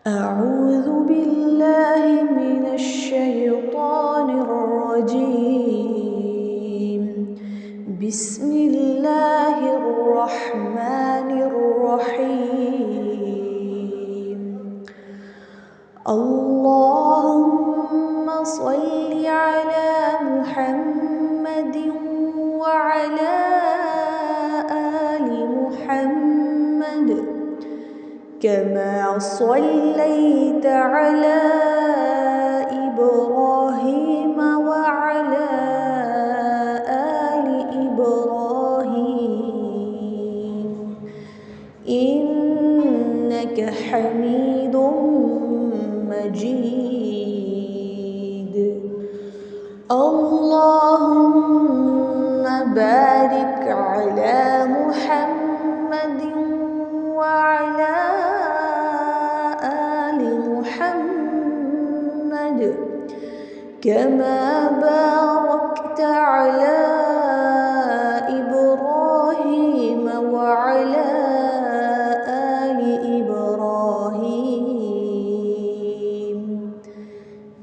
أعوذ بالله من الشيطان الرجيم. بسم الله الرحمن الرحيم. اللهم صل على محمد وعلى آل محمد كما صليت على إبراهيم وعلى آل إبراهيم إنك حميد مجيد. اللهم بارك على محمد وعلى آل محمد كما باركت على إبراهيم وعلى آل إبراهيم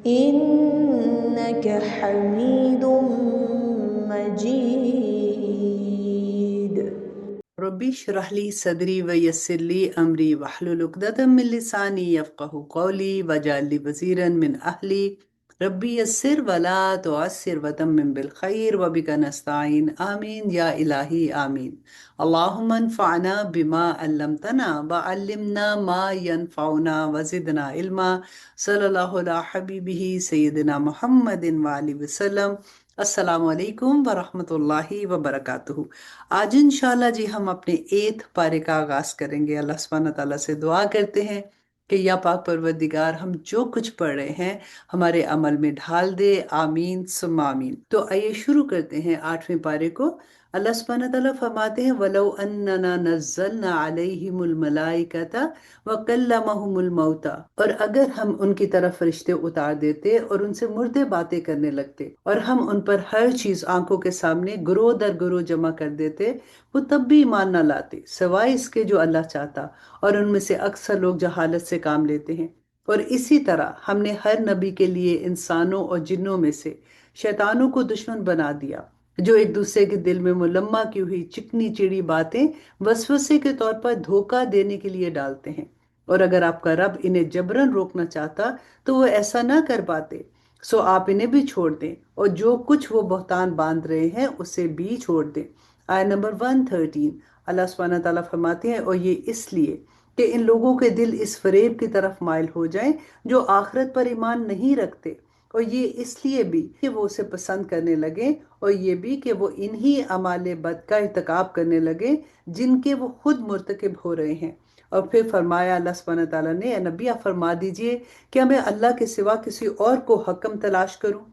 إنك حميد مجيد. ربی اشرح لی صدری ویسر لی امری واحلل عقدۃ من لسانی یفقهوا قولی واجعل لی وزیرا من اہلی ربی یسر ولا تعسر وتمم بالخیر وبک نستعین آمین یا الہی آمین. اللہم انفعنا بما علمتنا وعلمنا ما ينفعنا وزدنا علما. صلی اللہ علی حبیبہ سیدنا محمد وآلہ وسلم. السلام علیکم ورحمۃ اللہ وبرکاتہ. آج انشاءاللہ جی ہم اپنے 8 پارے کا آغاز کریں گے. اللہ سبحانہ تعالیٰ سے دعا کرتے ہیں کہ یا پاک پروردگار ہم جو کچھ پڑھ رہے ہیں ہمارے عمل میں ڈھال دے. آمین ثم آمین. تو آئیے شروع کرتے ہیں 8ویں پارے کو. اللہ سبحانہ تعالیٰ فرماتے ہیں وَلَوْ أَنَّنَا نَزَّلْنَا عَلَيْهِمُ الْمَلَائِكَةَ وَكَلَّمَهُمُ الْمَوْتَى. اور اگر ہم ان کی طرف فرشتے اتار دیتے اور ان سے مردے باتیں کرنے لگتے اور ہم ان پر ہر چیز آنکھوں کے سامنے گروہ در گروہ جمع کر دیتے وہ تب بھی ایمان نہ لاتے سوائے اس کے جو اللہ چاہتا. اور ان میں سے اکثر لوگ جہالت سے کام لیتے ہیں. اور اسی طرح ہم نے ہر نبی کے لیے انسانوں اور جنوں میں سے شیطانوں کو دشمن بنا دیا جو ایک دوسرے کے دل میں ملمہ کی ہوئی چکنی چڑی باتیں وسوسے کے طور پر دھوکہ دینے کے لیے ڈالتے ہیں. اور اگر آپ کا رب انہیں جبرن روکنا چاہتا تو وہ ایسا نہ کر پاتے. سو آپ انہیں بھی چھوڑ دیں اور جو کچھ وہ بہتان باندھ رہے ہیں اسے بھی چھوڑ دیں. آیت نمبر 113 اللہ سبحانہ تعالیٰ فرماتے ہیں اور یہ اس لیے کہ ان لوگوں کے دل اس فریب کی طرف مائل ہو جائیں جو آخرت پر ایمان نہیں رکھتے. اور یہ اس لیے بھی کہ وہ اسے پسند کرنے لگے اور یہ بھی کہ وہ انہی اعمال بد کا ارتکاب کرنے لگے جن کے وہ خود مرتکب ہو رہے ہیں. اور پھر فرمایا اللہ سبحانہ تعالیٰ نے اے نبی آپ فرما دیجئے کہ میں اللہ کے سوا کسی اور کو حکم تلاش کروں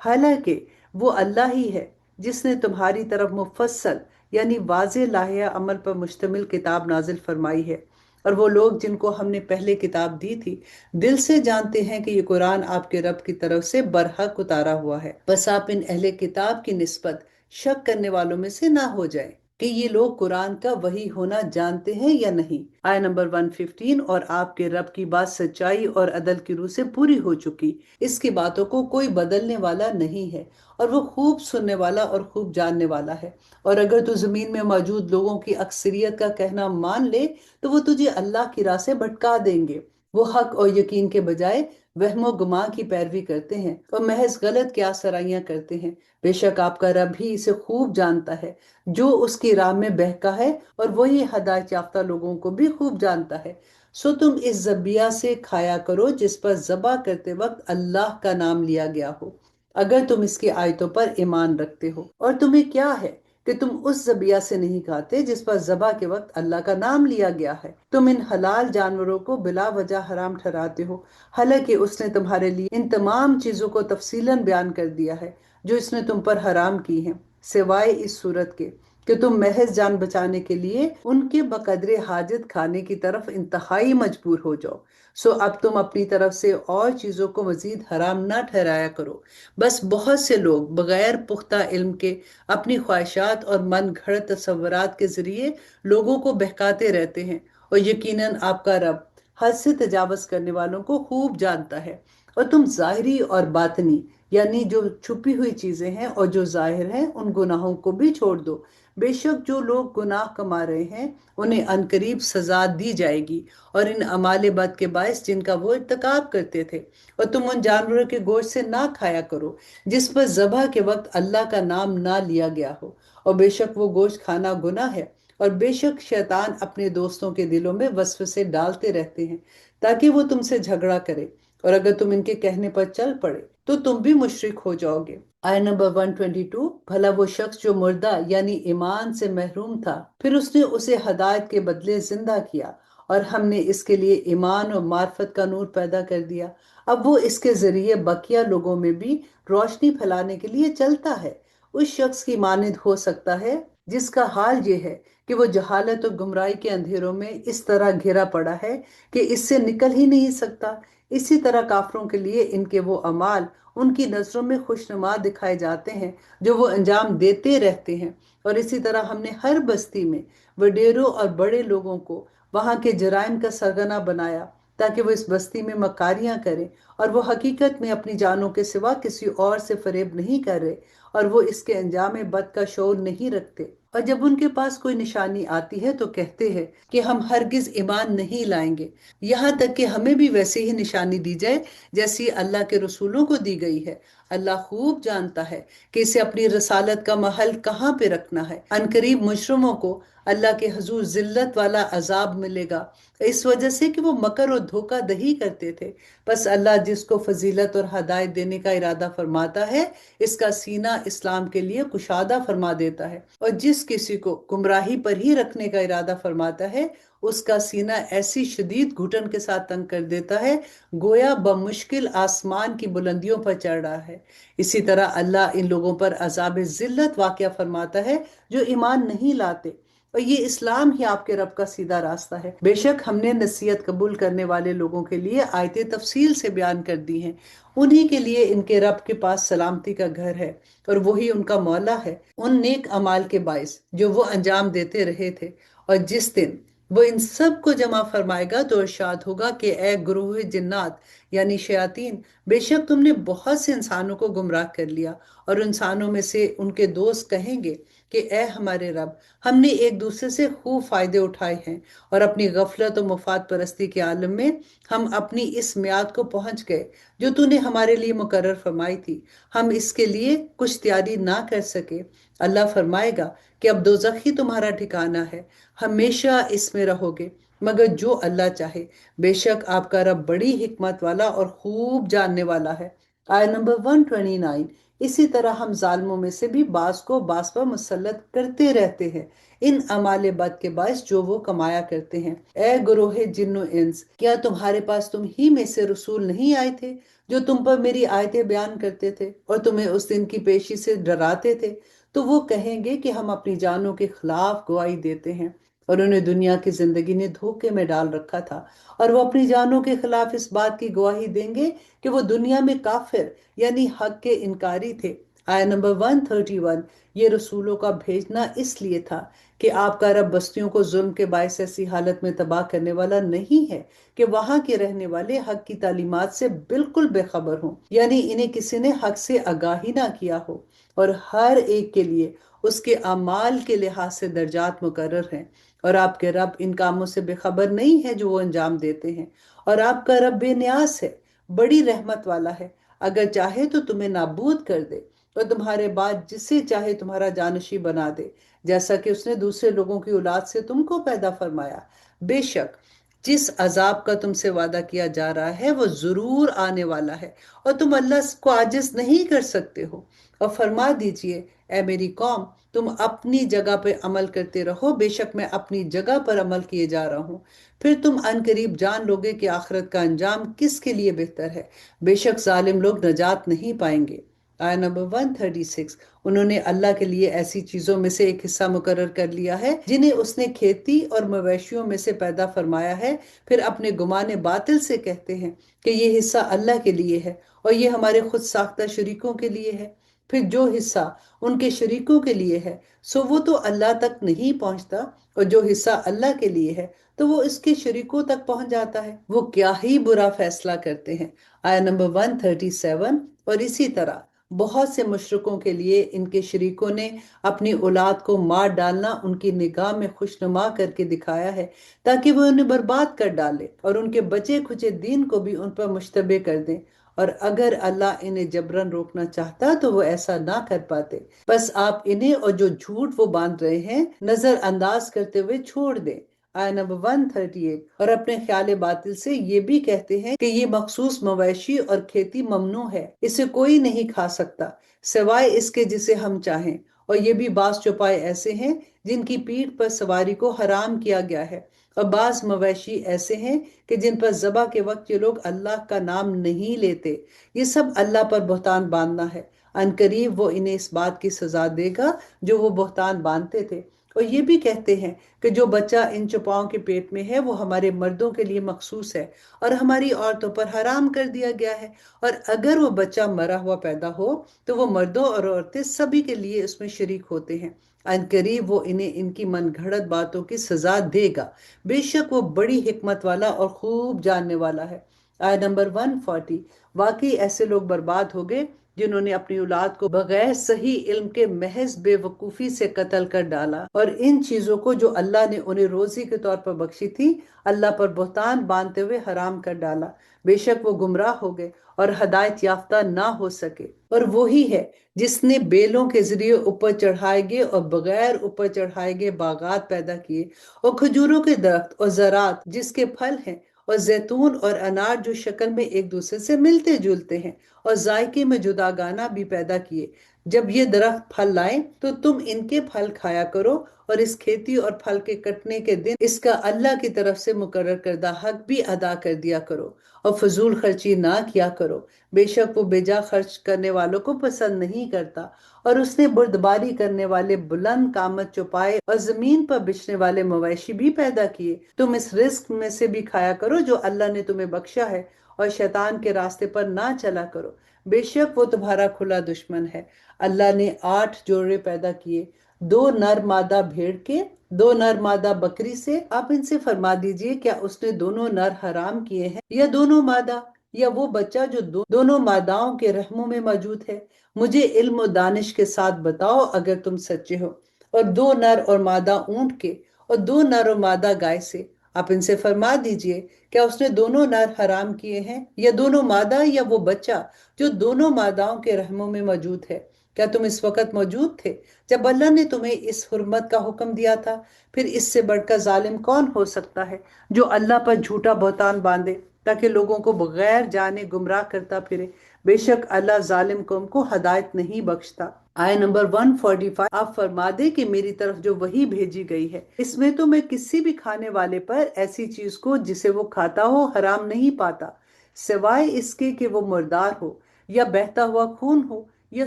حالانکہ وہ اللہ ہی ہے جس نے تمہاری طرف مفصل یعنی واضح لائحہ عمل پر مشتمل کتاب نازل فرمائی ہے. اور وہ لوگ جن کو ہم نے پہلے کتاب دی تھی دل سے جانتے ہیں کہ یہ قرآن آپ کے رب کی طرف سے برحق اتارا ہوا ہے. بس آپ ان اہل کتاب کی نسبت شک کرنے والوں میں سے نہ ہو جائیں کہ یہ لوگ قرآن کا وحی ہونا جانتے ہیں یا نہیں. آیت نمبر 115 اور آپ کے رب کی بات سچائی اور عدل کی روح سے پوری ہو چکی. اس کی باتوں کو کوئی بدلنے والا نہیں ہے اور وہ خوب سننے والا اور خوب جاننے والا ہے. اور اگر تو زمین میں موجود لوگوں کی اکثریت کا کہنا مان لے تو وہ تجھے اللہ کی راہ سے بھٹکا دیں گے. وہ حق اور یقین کے بجائے وہم و گمان کی پیروی کرتے ہیں اور محض غلط قیاس سرائیاں کرتے ہیں. بے شک آپ کا رب ہی اسے خوب جانتا ہے جو اس کی راہ میں بہکا ہے اور وہی ہدایت یافتہ لوگوں کو بھی خوب جانتا ہے. سو تم اس ذبیحہ سے کھایا کرو جس پر ذبح کرتے وقت اللہ کا نام لیا گیا ہو اگر تم اس کی آیتوں پر ایمان رکھتے ہو. اور تمہیں کیا ہے کہ تم اس ذبیحہ سے نہیں کھاتے جس پر ذبح کے وقت اللہ کا نام لیا گیا ہے. تم ان حلال جانوروں کو بلا وجہ حرام ٹھہراتے ہو حالانکہ اس نے تمہارے لیے ان تمام چیزوں کو تفصیلاً بیان کر دیا ہے جو اس نے تم پر حرام کی ہیں سوائے اس صورت کے کہ تم محض جان بچانے کے لیے ان کے بقدر حاجت کھانے کی طرف انتہائی مجبور ہو جاؤ. سو اب تم اپنی طرف سے اور چیزوں کو مزید حرام نہ ٹھہرایا کرو. بس بہت سے لوگ بغیر پختہ علم کے اپنی خواہشات اور من گھڑت تصورات کے ذریعے لوگوں کو بہکاتے رہتے ہیں. اور یقیناً آپ کا رب حد سے تجاوز کرنے والوں کو خوب جانتا ہے، اور تم ظاہری اور باطنی یعنی جو چھپی ہوئی چیزیں ہیں اور جو ظاہر ہیں ان گناہوں کو بھی چھوڑ دو۔ بے شک جو لوگ گناہ کما رہے ہیں انہیں عنقریب سزا دی جائے گی، اور ان اعمال بد کے باعث جن کا وہ ارتکاب کرتے تھے۔ اور تم ان جانوروں کے گوشت سے نہ کھایا کرو جس پر ذبح کے وقت اللہ کا نام نہ لیا گیا ہو، اور بے شک وہ گوشت کھانا گناہ ہے۔ اور بے شک شیطان اپنے دوستوں کے دلوں میں وسوسے ڈالتے رہتے ہیں تاکہ وہ تم سے جھگڑا کرے، اور اگر تم ان کے کہنے پر چل پڑے تو تم بھی مشرک ہو جاؤ گے۔ آیت نمبر 122، بھلا وہ شخص جو مردہ یعنی ایمان سے محروم تھا، پھر اس نے اسے ہدایت کے بدلے زندہ کیا، اور ہم نے اس کے لیے ایمان اور معرفت کا نور پیدا کر دیا، اب وہ اس کے ذریعے بقیہ لوگوں میں بھی روشنی پھیلانے کے لیے چلتا ہے۔ اس شخص کی مانند ہو سکتا ہے جس کا حال یہ ہے کہ وہ جہالت اور گمراہی کے اندھیروں میں اس طرح گھرا پڑا ہے کہ اس سے نکل ہی نہیں سکتا۔ اسی طرح کافروں کے لیے ان کے وہ اعمال ان کی نظروں میں خوشنما دکھائے جاتے ہیں جو وہ انجام دیتے رہتے ہیں، اور اسی طرح ہم نے ہر بستی میں وڈیروں اور بڑے لوگوں کو وہاں کے جرائم کا سرگنا بنایا تاکہ وہ اس بستی میں مکاریاں کریں، اور وہ حقیقت میں اپنی جانوں کے سوا کسی اور سے فریب نہیں کر رہے، اور وہ اس کے انجام بد کا شعور نہیں رکھتے۔ اور جب ان کے پاس کوئی نشانی آتی ہے تو کہتے ہیں کہ ہم ہرگز ایمان نہیں لائیں گے یہاں تک کہ ہمیں بھی ویسے ہی نشانی دی جائے جیسی اللہ کے رسولوں کو دی گئی ہے۔ اللہ خوب جانتا ہے کہ اسے اپنی رسالت کا محل کہاں پہ رکھنا ہے۔ عنقریب مجرموں کو اللہ کے حضور ذلت والا عذاب ملے گا، اس وجہ سے کہ وہ مکر اور دھوکہ دہی کرتے تھے۔ بس اللہ جس کو فضیلت اور ہدایت دینے کا ارادہ فرماتا ہے اس کا سینہ اسلام کے لیے کشادہ فرما دیتا ہے، اور جس کسی کو گمراہی پر ہی رکھنے کا ارادہ فرماتا ہے اس کا سینہ ایسی شدید گھٹن کے ساتھ تنگ کر دیتا ہے گویا بمشکل آسمان کی بلندیوں پر چڑھ رہا ہے۔ اسی طرح اللہ ان لوگوں پر عذاب ذلت واقعہ فرماتا ہے جو ایمان نہیں لاتے، اور یہ اسلام ہی آپ کے رب کا سیدھا راستہ ہے۔ بے شک ہم نے نصیحت قبول کرنے والے لوگوں کے لیے آیتیں تفصیل سے بیان کر دی ہیں، انہی کے لیے ان کے رب کے پاس سلامتی کا گھر ہے، اور وہی ان کا مولا ہے ان نیک اعمال کے باعث جو وہ انجام دیتے رہے تھے۔ اور جس دن وہ ان سب کو جمع فرمائے گا تو ارشاد ہوگا کہ اے گروہ جنات یعنی شیاطین، بے شک تم نے بہت سے انسانوں کو گمراہ کر لیا، اور انسانوں میں سے ان کے دوست کہیں گے کہ اے ہمارے رب، ہم نے ایک دوسرے سے خوب فائدے اٹھائے ہیں، اور اپنی غفلت و مفاد پرستی کے عالم میں ہم اپنی اس میعاد کو پہنچ گئے جو تو نے ہمارے لیے مقرر فرمائی تھی، ہم اس کے لیے کچھ تیاری نہ کر سکے۔ اللہ فرمائے گا کہ اب دوزخ ہی تمہارا ٹھکانہ ہے، ہمیشہ اس میں رہو گے مگر جو اللہ چاہے، بے شک آپ کا رب بڑی حکمت والا اور خوب جاننے والا ہے۔ آیت نمبر 129، اسی طرح ہم ظالموں میں سے بھی بعض کو بعض پر مسلط کرتے رہتے ہیں ان اعمال بد کے باعث جو وہ کمایا کرتے ہیں۔ اے گروہ جن و انس، کیا تمہارے پاس تم ہی میں سے رسول نہیں آئے تھے جو تم پر میری آیتیں بیان کرتے تھے اور تمہیں اس دن کی پیشی سے ڈراتے تھے؟ تو وہ کہیں گے کہ ہم اپنی جانوں کے خلاف گواہی دیتے ہیں، اور انہیں دنیا کی زندگی نے دھوکے میں ڈال رکھا تھا، اور وہ اپنی جانوں کے خلاف اس بات کی گواہی دیں گے کہ وہ دنیا میں کافر یعنی حق کے انکاری تھے۔ آیت نمبر 131، یہ رسولوں کا بھیجنا اس لیے تھا کہ آپ کا رب بستیوں کو ظلم کے باعث ایسی حالت میں تباہ کرنے والا نہیں ہے کہ وہاں کے رہنے والے حق کی تعلیمات سے بالکل بے خبر ہوں، یعنی انہیں کسی نے حق سے آگاہی نہ کیا ہو، اور ہر ایک کے لیے اس کے اعمال کے لحاظ سے درجات مقرر ہیں، اور آپ کے رب ان کاموں سے بے خبر نہیں ہے جو وہ انجام دیتے ہیں، اور آپ کا رب بے نیاز ہے، بڑی رحمت والا ہے، اگر چاہے تو تمہیں نابود کر دے اور تمہارے بعد جسے چاہے تمہارا جانشی بنا دے، جیسا کہ اس نے دوسرے لوگوں کی اولاد سے تم کو پیدا فرمایا۔ بے شک جس عذاب کا تم سے وعدہ کیا جا رہا ہے وہ ضرور آنے والا ہے، اور تم اللہ کو عاجز نہیں کر سکتے ہو۔ اور فرما دیجئے اے میری قوم، تم اپنی جگہ پہ عمل کرتے رہو، بے شک میں اپنی جگہ پر عمل کیے جا رہا ہوں، پھر تم ان قریب جان لوگے کہ آخرت کا انجام کس کے لیے بہتر ہے۔ بے شک ظالم لوگ نجات نہیں پائیں گے۔ آیت نمبر 136، انہوں نے اللہ کے لیے ایسی چیزوں میں سے ایک حصہ مقرر کر لیا ہے جنہیں اس نے کھیتی اور مویشیوں میں سے پیدا فرمایا ہے، پھر اپنے گمان باطل سے کہتے ہیں کہ یہ حصہ اللہ کے لیے ہے اور یہ ہمارے خود ساختہ شریکوں کے لیے ہے، پھر جو حصہ ان کے شریکوں کے لیے ہے سو وہ تو اللہ تک نہیں پہنچتا، اور جو حصہ اللہ کے لیے ہے تو وہ اس کے شریکوں تک پہنچ جاتا ہے، وہ کیا ہی برا فیصلہ کرتے ہیں۔ آیت نمبر 137۔ اور اسی طرح بہت سے مشرکوں کے لیے ان کے شریکوں نے اپنی اولاد کو مار ڈالنا ان کی نگاہ میں خوشنما کر کے دکھایا ہے تاکہ وہ انہیں برباد کر ڈالے اور ان کے بچے کھچے دین کو بھی ان پر مشتبہ کر دیں، اور اگر اللہ انہیں جبرن روکنا چاہتا تو وہ ایسا نہ کر پاتے۔ بس آپ انہیں اور جو جھوٹ وہ باندھ رہے ہیں نظر انداز کرتے ہوئے چھوڑ دیں۔ آیت نمبر 138۔ اور اپنے خیال باطل سے یہ بھی کہتے ہیں کہ یہ مخصوص مویشی اور کھیتی ممنوع ہے، اسے کوئی نہیں کھا سکتا سوائے اس کے جسے ہم چاہیں، اور یہ بھی بعض چوپائے ایسے ہیں جن کی پیٹھ پر سواری کو حرام کیا گیا ہے، اور بعض مویشی ایسے ہیں کہ جن پر ذبح کے وقت یہ لوگ اللہ کا نام نہیں لیتے۔ یہ سب اللہ پر بہتان باندھنا ہے، ان قریب وہ انہیں اس بات کی سزا دے گا جو وہ بہتان باندھتے تھے۔ اور یہ بھی کہتے ہیں کہ جو بچہ ان چوپاؤں کے پیٹ میں ہے وہ ہمارے مردوں کے لیے مخصوص ہے اور ہماری عورتوں پر حرام کر دیا گیا ہے، اور اگر وہ بچہ مرا ہوا پیدا ہو تو وہ مردوں اور عورتیں سبھی کے لیے اس میں شریک ہوتے ہیں۔ ان قریب وہ انہیں ان کی من گھڑت باتوں کی سزا دے گا، بے شک وہ بڑی حکمت والا اور خوب جاننے والا ہے۔ آیت نمبر 140۔ واقعی ایسے لوگ برباد ہو گئے جنہوں نے اپنی اولاد کو بغیر صحیح علم کے محض بے وقوفی سے قتل کر ڈالا، اور ان چیزوں کو جو اللہ نے انہیں روزی کے طور پر بخشی تھی اللہ پر بہتان باندھتے ہوئے حرام کر ڈالا۔ بے شک وہ گمراہ ہو گئے اور ہدایت یافتہ نہ ہو سکے۔ اور وہی ہے جس نے بیلوں کے ذریعے اوپر چڑھائے گئے اور بغیر اوپر چڑھائے گئے باغات پیدا کیے، اور کھجوروں کے درخت اور زراعت جس کے پھل ہیں، اور زیتون اور انار جو شکل میں ایک دوسرے سے ملتے جلتے ہیں اور ذائقے میں جداگانہ بھی پیدا کیے۔ جب یہ درخت پھل لائیں تو تم ان کے پھل کھایا کرو، اور اس کھیتی اور پھل کے کٹنے کے دن اس کا اللہ کی طرف سے مقرر کردہ حق بھی ادا کر دیا کرو، اور فضول خرچی نہ کیا کرو، بے شک وہ بیجا خرچ کرنے والوں کو پسند نہیں کرتا۔ اور اس نے بردباری کرنے والے بلند قامت چوپائے اور زمین پر بچھنے والے مویشی بھی پیدا کیے، تم اس رزق میں سے بھی کھایا کرو جو اللہ نے تمہیں بخشا ہے، اور شیطان کے راستے پر نہ چلا کرو، بے شک وہ تمہارا کھلا دشمن ہے۔ اللہ نے 8 جوڑے پیدا کیے، 2 نر مادہ بھیڑ کے، 2 نر مادہ بکری سے۔ آپ ان سے فرما دیجئے کیا اس نے دونوں نر حرام کیے ہیں یا دونوں مادہ، یا وہ بچہ جو دونوں ماداؤں کے رحموں میں موجود ہے؟ مجھے علم و دانش کے ساتھ بتاؤ اگر تم سچے ہو۔ اور 2 نر اور مادہ اونٹ کے، اور 2 نر اور مادہ گائے سے۔ آپ ان سے فرما دیجئے کیا اس نے دونوں نر حرام کیے ہیں یا دونوں مادہ، یا وہ بچہ جو دونوں ماداؤں کے رحموں میں موجود ہے؟ کیا تم اس وقت موجود تھے جب اللہ نے تمہیں اس حرمت کا حکم دیا تھا؟ پھر اس سے بڑھ کر ظالم کون ہو سکتا ہے جو اللہ پر جھوٹا بہتان باندھے تاکہ لوگوں کو بغیر جانے گمراہ کرتا پھرے؟ بے شک اللہ ظالم قوم کو ہدایت نہیں بخشتا۔ آیت نمبر 145۔ آپ فرما دے کہ میری طرف جو وحی بھیجی گئی ہے اس میں تو میں کسی بھی کھانے والے پر ایسی چیز کو جسے وہ کھاتا ہو حرام نہیں پاتا، سوائے اس کے کہ وہ مردار ہو، یا بہتا ہوا خون ہو، یا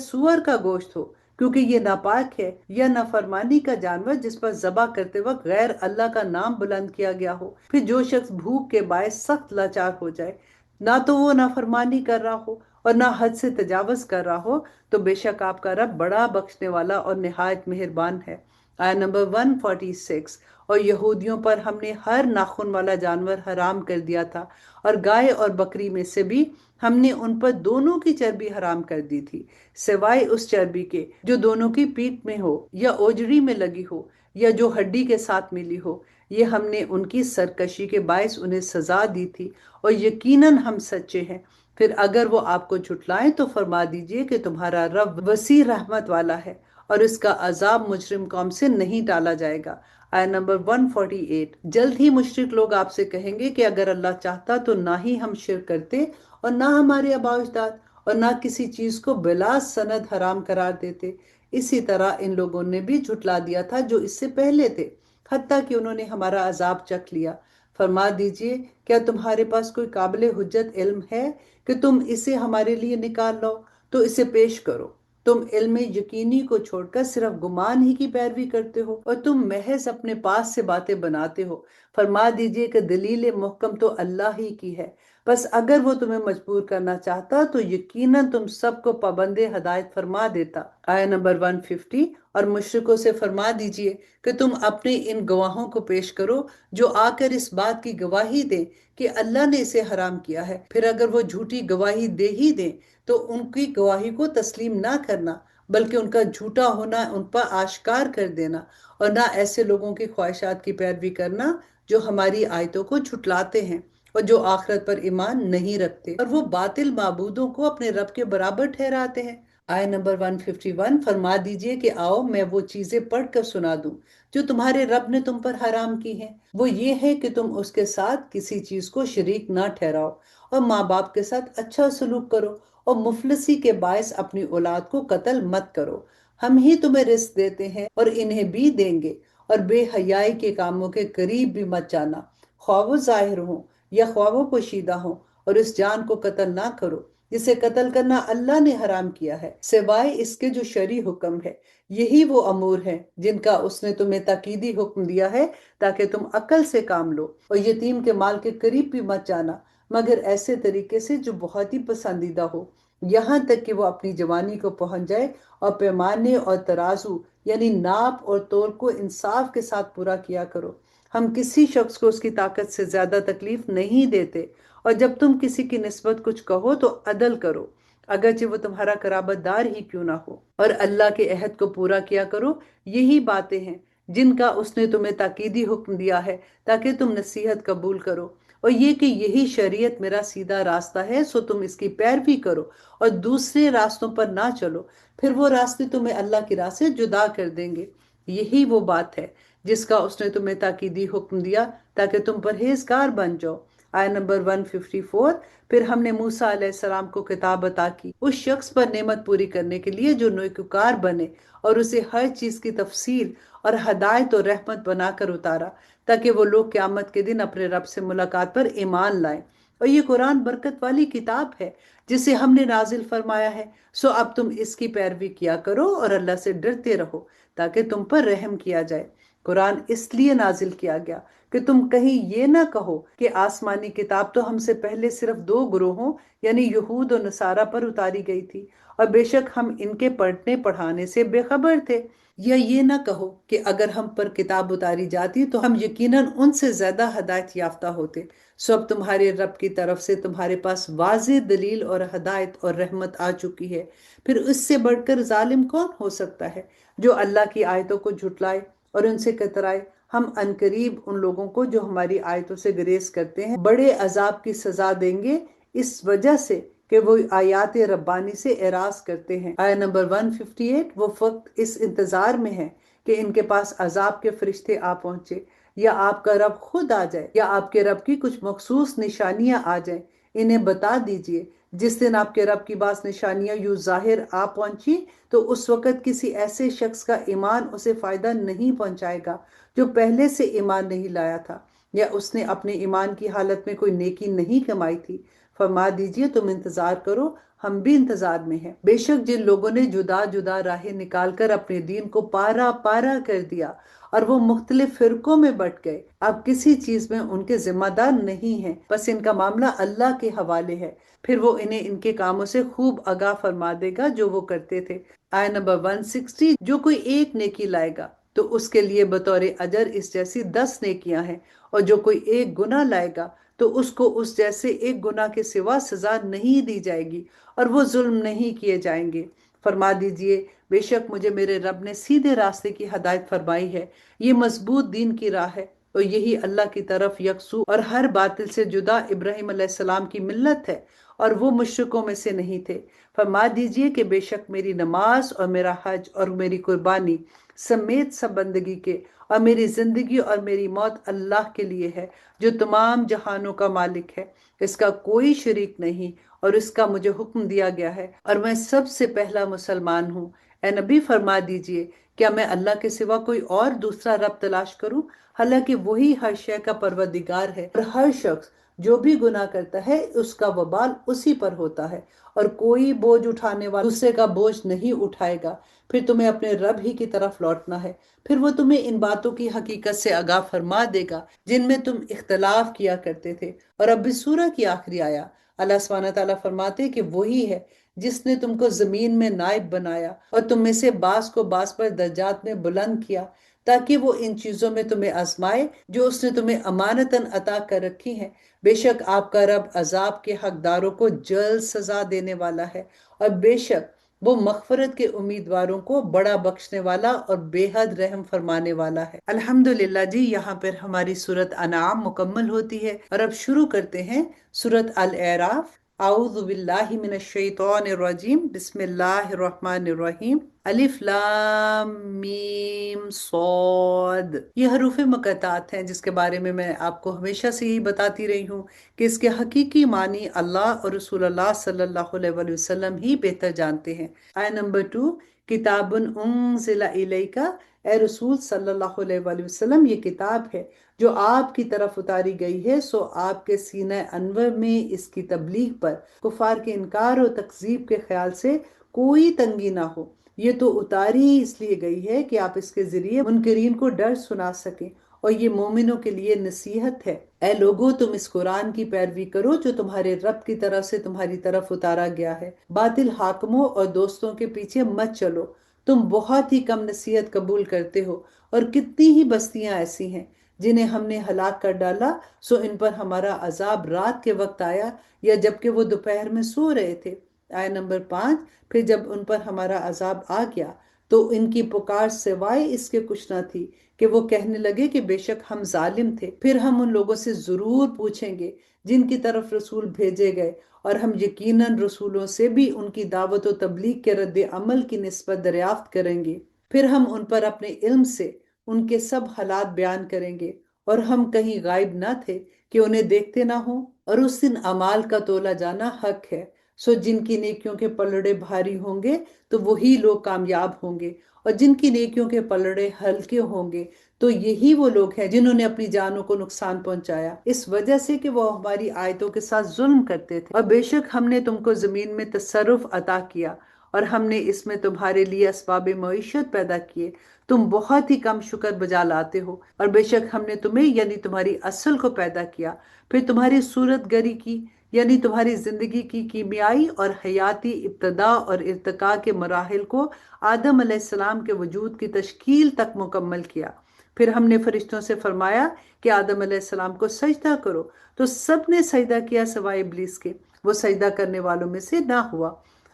سور کا گوشت ہو، کیونکہ یہ ناپاک ہے، یا نافرمانی کا جانور جس پر ذبح کرتے وقت غیر اللہ کا نام بلند کیا گیا ہو۔ پھر جو شخص بھوک کے باعث سخت لاچار ہو جائے، نہ تو وہ نافرمانی کر رہا ہو اور نہ حد سے تجاوز کر رہا ہو، تو بے شک آپ کا رب بڑا بخشنے والا اور نہایت مہربان ہے۔ آیت نمبر 146۔ اور یہودیوں پر ہم نے ہر ناخن والا جانور حرام کر دیا تھا، اور گائے اور بکری میں سے بھی ہم نے ان پر دونوں کی چربی حرام کر دی تھی، سوائے اس چربی کے جو دونوں کی پیٹھ میں ہو یا اوجڑی میں لگی ہو یا جو ہڈی کے ساتھ ملی ہو، یہ ہم نے ان کی سرکشی کے باعث انہیں سزا دی تھی، اور یقیناً ہم سچے ہیں۔ پھر اگر وہ آپ کو جھٹلائیں تو فرما دیجئے کہ تمہارا رب وسیع رحمت والا ہے، اور اس کا عذاب مجرم قوم سے نہیں ٹالا جائے گا۔ آیت نمبر 148۔ جلد ہی مشرک لوگ آپ سے کہیں گے کہ اگر اللہ چاہتا تو نہ ہی ہم شرک کرتے اور نہ ہمارے آباء و اجداد، اور نہ کسی چیز کو بلا سند حرام قرار دیتے۔ اسی طرح ان لوگوں نے بھی جھٹلا دیا تھا جو اس سے پہلے تھے، حتیٰ کہ انہوں نے ہمارا عذاب چکھ لیا۔ فرما دیجئے کیا تمہارے پاس کوئی قابل حجت علم ہے کہ تم اسے ہمارے لیے نکال لو تو اسے پیش کرو؟ تم علم یقینی کو چھوڑ کر صرف گمان ہی کی پیروی کرتے ہو، اور تم محض اپنے پاس سے باتیں بناتے ہو۔ فرما دیجئے کہ دلیل محکم تو اللہ ہی کی ہے، بس اگر وہ تمہیں مجبور کرنا چاہتا تو یقیناً تم سب کو پابند ہدایت فرما دیتا۔ آیت نمبر 150۔ اور مشرکوں سے فرما دیجئے کہ تم اپنے ان گواہوں کو پیش کرو جو آ کر اس بات کی گواہی دیں کہ اللہ نے اسے حرام کیا ہے، پھر اگر وہ جھوٹی گواہی دے ہی دیں تو ان کی گواہی کو تسلیم نہ کرنا، بلکہ ان کا جھوٹا ہونا ان پر آشکار کر دینا، اور نہ ایسے لوگوں کی خواہشات کی پیروی کرنا جو ہماری آیتوں کو جھٹلاتے ہیں اور جو آخرت پر ایمان نہیں رکھتے اور وہ باطل معبودوں کو اپنے رب کے برابر ٹھہراتے ہیں۔ آیت نمبر 151، فرما دیجئے کہ آؤ میں وہ چیزیں پڑھ کر سنا دوں جو تمہارے رب نے تم پر حرام کی ہیں۔ وہ یہ ہے کہ تم اس کے ساتھ کسی چیز کو شریک نہ ٹھہراؤ، اور ماں باپ کے ساتھ اچھا سلوک کرو، اور مفلسی کے باعث اپنی اولاد کو قتل مت کرو۔ ہم ہی تمہیں رزق دیتے ہیں اور انہیں بھی دیں گے، اور بے حیائی کے کاموں کے قریب بھی مت جانا، خواہ وہ ظاہر ہوں یا خواہ وہ پوشیدہ ہوں، اور اس جان کو قتل نہ کرو جسے قتل کرنا اللہ نے حرام کیا ہے، سوائے اس کے جو شرعی حکم ہے۔ یہی وہ امور ہیں جن کا اس نے تمہیں تاکیدی حکم دیا ہے تاکہ تم عقل سے کام لو، اور یتیم کے مال کے قریب بھی مت جانا مگر ایسے طریقے سے جو بہت ہی پسندیدہ ہو، یہاں تک کہ وہ اپنی جوانی کو پہنچ جائے، اور پیمانے اور ترازو یعنی ناپ اور تول کو انصاف کے ساتھ پورا کیا کرو۔ ہم کسی شخص کو اس کی طاقت سے زیادہ تکلیف نہیں دیتے، اور جب تم کسی کی نسبت کچھ کہو تو عدل کرو، اگرچہ وہ تمہارا قرابت دار ہی کیوں نہ ہو، اور اللہ کے عہد کو پورا کیا کرو۔ یہی باتیں ہیں جن کا اس نے تمہیں تاکیدی حکم دیا ہے تاکہ تم نصیحت قبول کرو، اور یہ کہ یہی شریعت میرا سیدھا راستہ ہے، سو تم اس کی پیروی کرو اور دوسرے راستوں پر نہ چلو، پھر وہ راستے تمہیں اللہ کی راہ سے جدا کر دیں گے۔ یہی وہ بات ہے جس کا اس نے تمہیں تاکیدی حکم دیا تاکہ تم پرہیزگار بن جاؤ۔ آیت نمبر 154، پھر ہم نے موسیٰ علیہ السلام کو کتاب عطا کی اس شخص پر نعمت پوری کرنے کے لیے جو نیکوکار بنے، اور اسے ہر چیز کی تفصیل اور ہدایت اور رحمت بنا کر اتارا تاکہ وہ لوگ قیامت کے دن اپنے رب سے ملاقات پر ایمان لائیں۔ اور یہ قرآن برکت والی کتاب ہے جسے ہم نے نازل فرمایا ہے، سو اب تم اس کی پیروی کیا کرو اور اللہ سے ڈرتے رہو تاکہ تم پر رحم کیا جائے۔ قرآن اس لیے نازل کیا گیا کہ تم کہیں یہ نہ کہو کہ آسمانی کتاب تو ہم سے پہلے صرف دو گروہوں یعنی یہود و نصارہ پر اتاری گئی تھی، اور بے شک ہم ان کے پڑھنے پڑھانے سے بے خبر تھے، یا یہ نہ کہو کہ اگر ہم پر کتاب اتاری جاتی تو ہم یقیناً ان سے زیادہ ہدایت یافتہ ہوتے۔ سو اب تمہارے رب کی طرف سے تمہارے پاس واضح دلیل اور ہدایت اور رحمت آ چکی ہے، پھر اس سے بڑھ کر ظالم کون ہو سکتا ہے جو اللہ کی آیتوں کو جھٹلائے اور ان سے کترائے۔ ہم عنقریب ان لوگوں کو جو ہماری آیتوں سے گریز کرتے ہیں بڑے عذاب کی سزا دیں گے، اس وجہ سے کہ وہ آیات ربانی سے اعراض کرتے ہیں۔ آیت نمبر 158، وہ وقت اس انتظار میں ہے کہ ان کے پاس عذاب کے فرشتے آ پہنچے، یا آپ کا رب خود آ جائے، یا آپ کے رب کی کچھ مخصوص نشانیاں آ جائیں۔ انہیں بتا دیجئے جس دن آپ کے رب کی بعض نشانیاں یوں ظاہر آ پہنچی تو اس وقت کسی ایسے شخص کا ایمان اسے فائدہ نہیں پہنچائے گا جو پہلے سے ایمان نہیں لایا تھا، یا اس نے اپنے ایمان کی حالت میں کوئی نیکی نہیں کمائی تھی۔ فرما دیجئے تم انتظار کرو، ہم بھی انتظار میں ہیں۔ بے شک جن لوگوں نے جدا جدا راہیں نکال کر اپنے دین کو پارا پارا کر دیا اور وہ مختلف فرقوں میں بٹ گئے، اب کسی چیز میں ان کے ذمہ دار نہیں ہیں، بس ان کا معاملہ اللہ کے حوالے ہے، پھر وہ انہیں ان کے کاموں سے خوب آگاہ فرما دے گا جو وہ کرتے تھے۔ آیت نمبر 160، جو کوئی ایک نیکی لائے گا تو اس کے لیے بطور اجر اس جیسی 10 نیکیاں ہیں، اور جو کوئی ایک گناہ لائے گا تو اس کو اس جیسے ایک گناہ کے سوا سزا نہیں دی جائے گی، اور وہ ظلم نہیں کیے جائیں گے۔ فرما دیجئے بے شک مجھے میرے رب نے سیدھے راستے کی ہدایت فرمائی ہے، یہ مضبوط دین کی راہ ہے، اور یہی اللہ کی طرف یکسو اور ہر باطل سے جدا ابراہیم علیہ السلام کی ملت ہے، اور وہ مشرکوں میں سے نہیں تھے۔ فرما دیجئے کہ بے شک میری نماز اور میرا حج اور میری قربانی سمیت سب بندگی کے، اور میری زندگی اور میری موت اللہ کے لیے ہے جو تمام جہانوں کا مالک ہے، اس کا کوئی شریک نہیں، اور اس کا مجھے حکم دیا گیا ہے، اور میں سب سے پہلا مسلمان ہوں۔ اے نبی فرما دیجئے کیا میں اللہ کے سوا کوئی اور دوسرا رب تلاش کروں، حالانکہ وہی ہر شے کا پروردگار ہے، اور ہر شخص جو بھی گناہ کرتا ہے اس کا وبال اسی پر ہوتا ہے، اور کوئی بوجھ اٹھانے والا دوسرے کا بوجھ نہیں اٹھائے گا، پھر تمہیں اپنے رب ہی کی طرف لوٹنا ہے، پھر وہ تمہیں ان باتوں کی حقیقت سے آگاہ فرما دے گا جن میں تم اختلاف کیا کرتے تھے۔ اور اب اس سورہ کی آخری آیا اللہ سبحانہ تعالیٰ فرماتے کہ وہی ہے جس نے تم کو زمین میں نائب بنایا اور تم میں سے بعض کو بعض پر درجات میں بلند کیا تاکہ وہ ان چیزوں میں تمہیں آزمائے جو اس نے تمہیں امانتاً عطا کر رکھی ہیں۔ بے شک آپ کا رب عذاب کے حقداروں کو جلد سزا دینے والا ہے، اور بے شک وہ مغفرت کے امیدواروں کو بڑا بخشنے والا اور بے حد رحم فرمانے والا ہے۔ الحمدللہ جی، یہاں پر ہماری سورت انعام مکمل ہوتی ہے، اور اب شروع کرتے ہیں سورت الاعراف۔ اعوذ باللہ من الشیطان الرجیم، بسم اللہ الرحمن الرحیم۔ الف لام میم صاد، یہ حروف مقطعات ہیں جس کے بارے میں آپ کو ہمیشہ سے ہی بتاتی رہی ہوں کہ اس کے حقیقی معنی اللہ اور رسول اللہ صلی اللہ علیہ وآلہ وسلم ہی بہتر جانتے ہیں۔ آیت نمبر 2، کتاب انزل الیک، اے رسول صلی اللہ علیہ وآلہ وسلم یہ کتاب ہے جو آپ کی طرف اتاری گئی ہے، سو آپ کے سینہ انور میں اس کی تبلیغ پر کفار کے انکار اور تکذیب کے خیال سے کوئی تنگی نہ ہو۔ یہ تو اتاری ہی اس لیے گئی ہے کہ آپ اس کے ذریعے منکرین کو ڈر سنا سکیں، اور یہ مومنوں کے لیے نصیحت ہے۔ اے لوگو، تم اس قرآن کی پیروی کرو جو تمہارے رب کی طرف سے تمہاری طرف اتارا گیا ہے، باطل حاکموں اور دوستوں کے پیچھے مت چلو، تم بہت ہی کم نصیحت قبول کرتے ہو، اور کتنی ہی بستیاں ایسی ہیں جنہیں ہم نے ہلاک کر ڈالا، سو ان پر ہمارا عذاب رات کے وقت آیا یا جبکہ وہ دوپہر میں سو رہے تھے۔ آیت نمبر 5، پھر جب ان پر ہمارا عذاب آ گیا تو ان کی پکار سوائے اس کے کچھ نہ تھی کہ وہ کہنے لگے کہ بے شک ہم ظالم تھے۔ پھر ہم ان لوگوں سے ضرور پوچھیں گے جن کی طرف رسول بھیجے گئے، اور ہم یقیناً رسولوں سے بھی ان کی دعوت و تبلیغ کے رد عمل کی نسبت دریافت کریں گے۔ پھر ہم ان پر اپنے علم سے ان کے سب حالات بیان کریں گے، اور ہم کہیں غائب نہ تھے کہ انہیں دیکھتے نہ ہوں، اور اس دن اعمال کا تولا جانا حق ہے۔ سو جن کی نیکیوں کے پلڑے بھاری ہوں گے تو وہی لوگ کامیاب ہوں گے، اور جن کی نیکیوں کے پلڑے ہلکے ہوں گے تو یہی وہ لوگ ہیں جنہوں نے اپنی جانوں کو نقصان پہنچایا اس وجہ سے کہ وہ ہماری آیتوں کے ساتھ ظلم کرتے تھے۔ اور بے شک ہم نے تم کو زمین میں تصرف عطا کیا، اور ہم نے اس میں تمہارے لیے اسباب معیشت پیدا کیے، تم بہت ہی کم شکر بجا لاتے ہو۔ اور بے شک ہم نے تمہیں یعنی تمہاری اصل کو پیدا کیا، پھر تمہاری صورت گری کی یعنی تمہاری زندگی کی کیمیائی اور حیاتی ابتدا اور ارتقاء کے مراحل کو آدم علیہ السلام کے وجود کی تشکیل تک مکمل کیا۔ پھر ہم نے فرشتوں سے فرمایا کہ آدم علیہ السلام کو سجدہ کرو، تو سب نے سجدہ کیا سوائے ابلیس کے، وہ سجدہ کرنے والوں میں سے نہ ہوا۔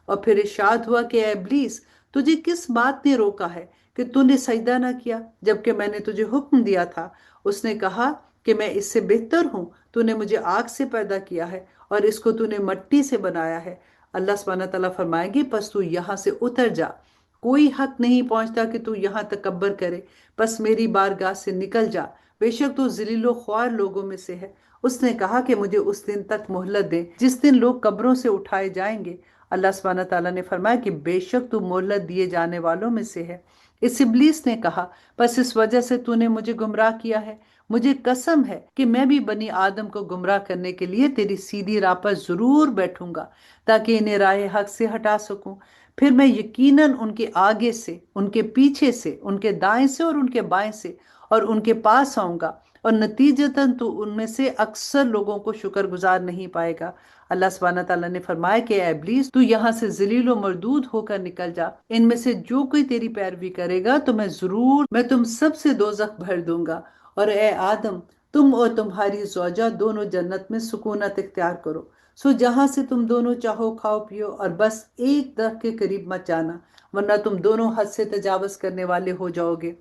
اور پھر ارشاد ہوا کہ اے ابلیس، تجھے کس بات نے روکا ہے کہ تو نے سجدہ نہ کیا جبکہ میں نے تجھے حکم دیا تھا؟ اس نے کہا کہ میں اس سے بہتر ہوں، تو نے مجھے آگ سے پیدا کیا ہے اور اس کو تو نے مٹی سے بنایا ہے۔ اللہ سبحانہ تعالیٰ فرمائے گی پس تو یہاں سے اتر جا، کوئی حق نہیں پہنچتا کہ تو یہاں تکبر کرے، بس میری بارگاہ سے نکل جا، بے شک تو ذلیل و خوار لوگوں میں سے ہے۔ اس نے کہا کہ مجھے اس دن تک مہلت دے جس دن لوگ قبروں سے اٹھائے جائیں گے۔ اللہ سبحانہ تعالیٰ نے فرمایا کہ بے شک تو مہلت دیے جانے والوں میں سے ہے۔ اس ابلیس نے کہا بس اس وجہ سے تو نے مجھے گمراہ کیا ہے، مجھے قسم ہے کہ میں بھی بنی آدم کو گمراہ کرنے کے لیے تیری سیدھی راہ پر ضرور بیٹھوں گا تاکہ انہیں راہ حق سے ہٹا سکوں۔ پھر میں یقیناً ان کے آگے سے، ان کے پیچھے سے، ان کے دائیں سے اور ان کے بائیں سے اور ان کے پاس آؤں گا، اور نتیجتاً تو ان میں سے اکثر لوگوں کو شکر گزار نہیں پائے گا۔ اللہ سبحانہ تعالیٰ نے فرمایا کہ اے ابلیس، تو یہاں سے ذلیل و مردود ہو کر نکل جا، ان میں سے جو کوئی تیری پیروی کرے گا تو میں تم سب سے دوزخ بھر دوں گا۔ اور اے آدم، تم اور تمہاری زوجہ دونوں جنت میں سکونت اختیار کرو، سو جہاں سے تم دونوں چاہو کھاؤ پیو، اور بس ایک درخت کے قریب مت جانا ورنہ تم دونوں حد سے تجاوز کرنے والے ہو جاؤ گے۔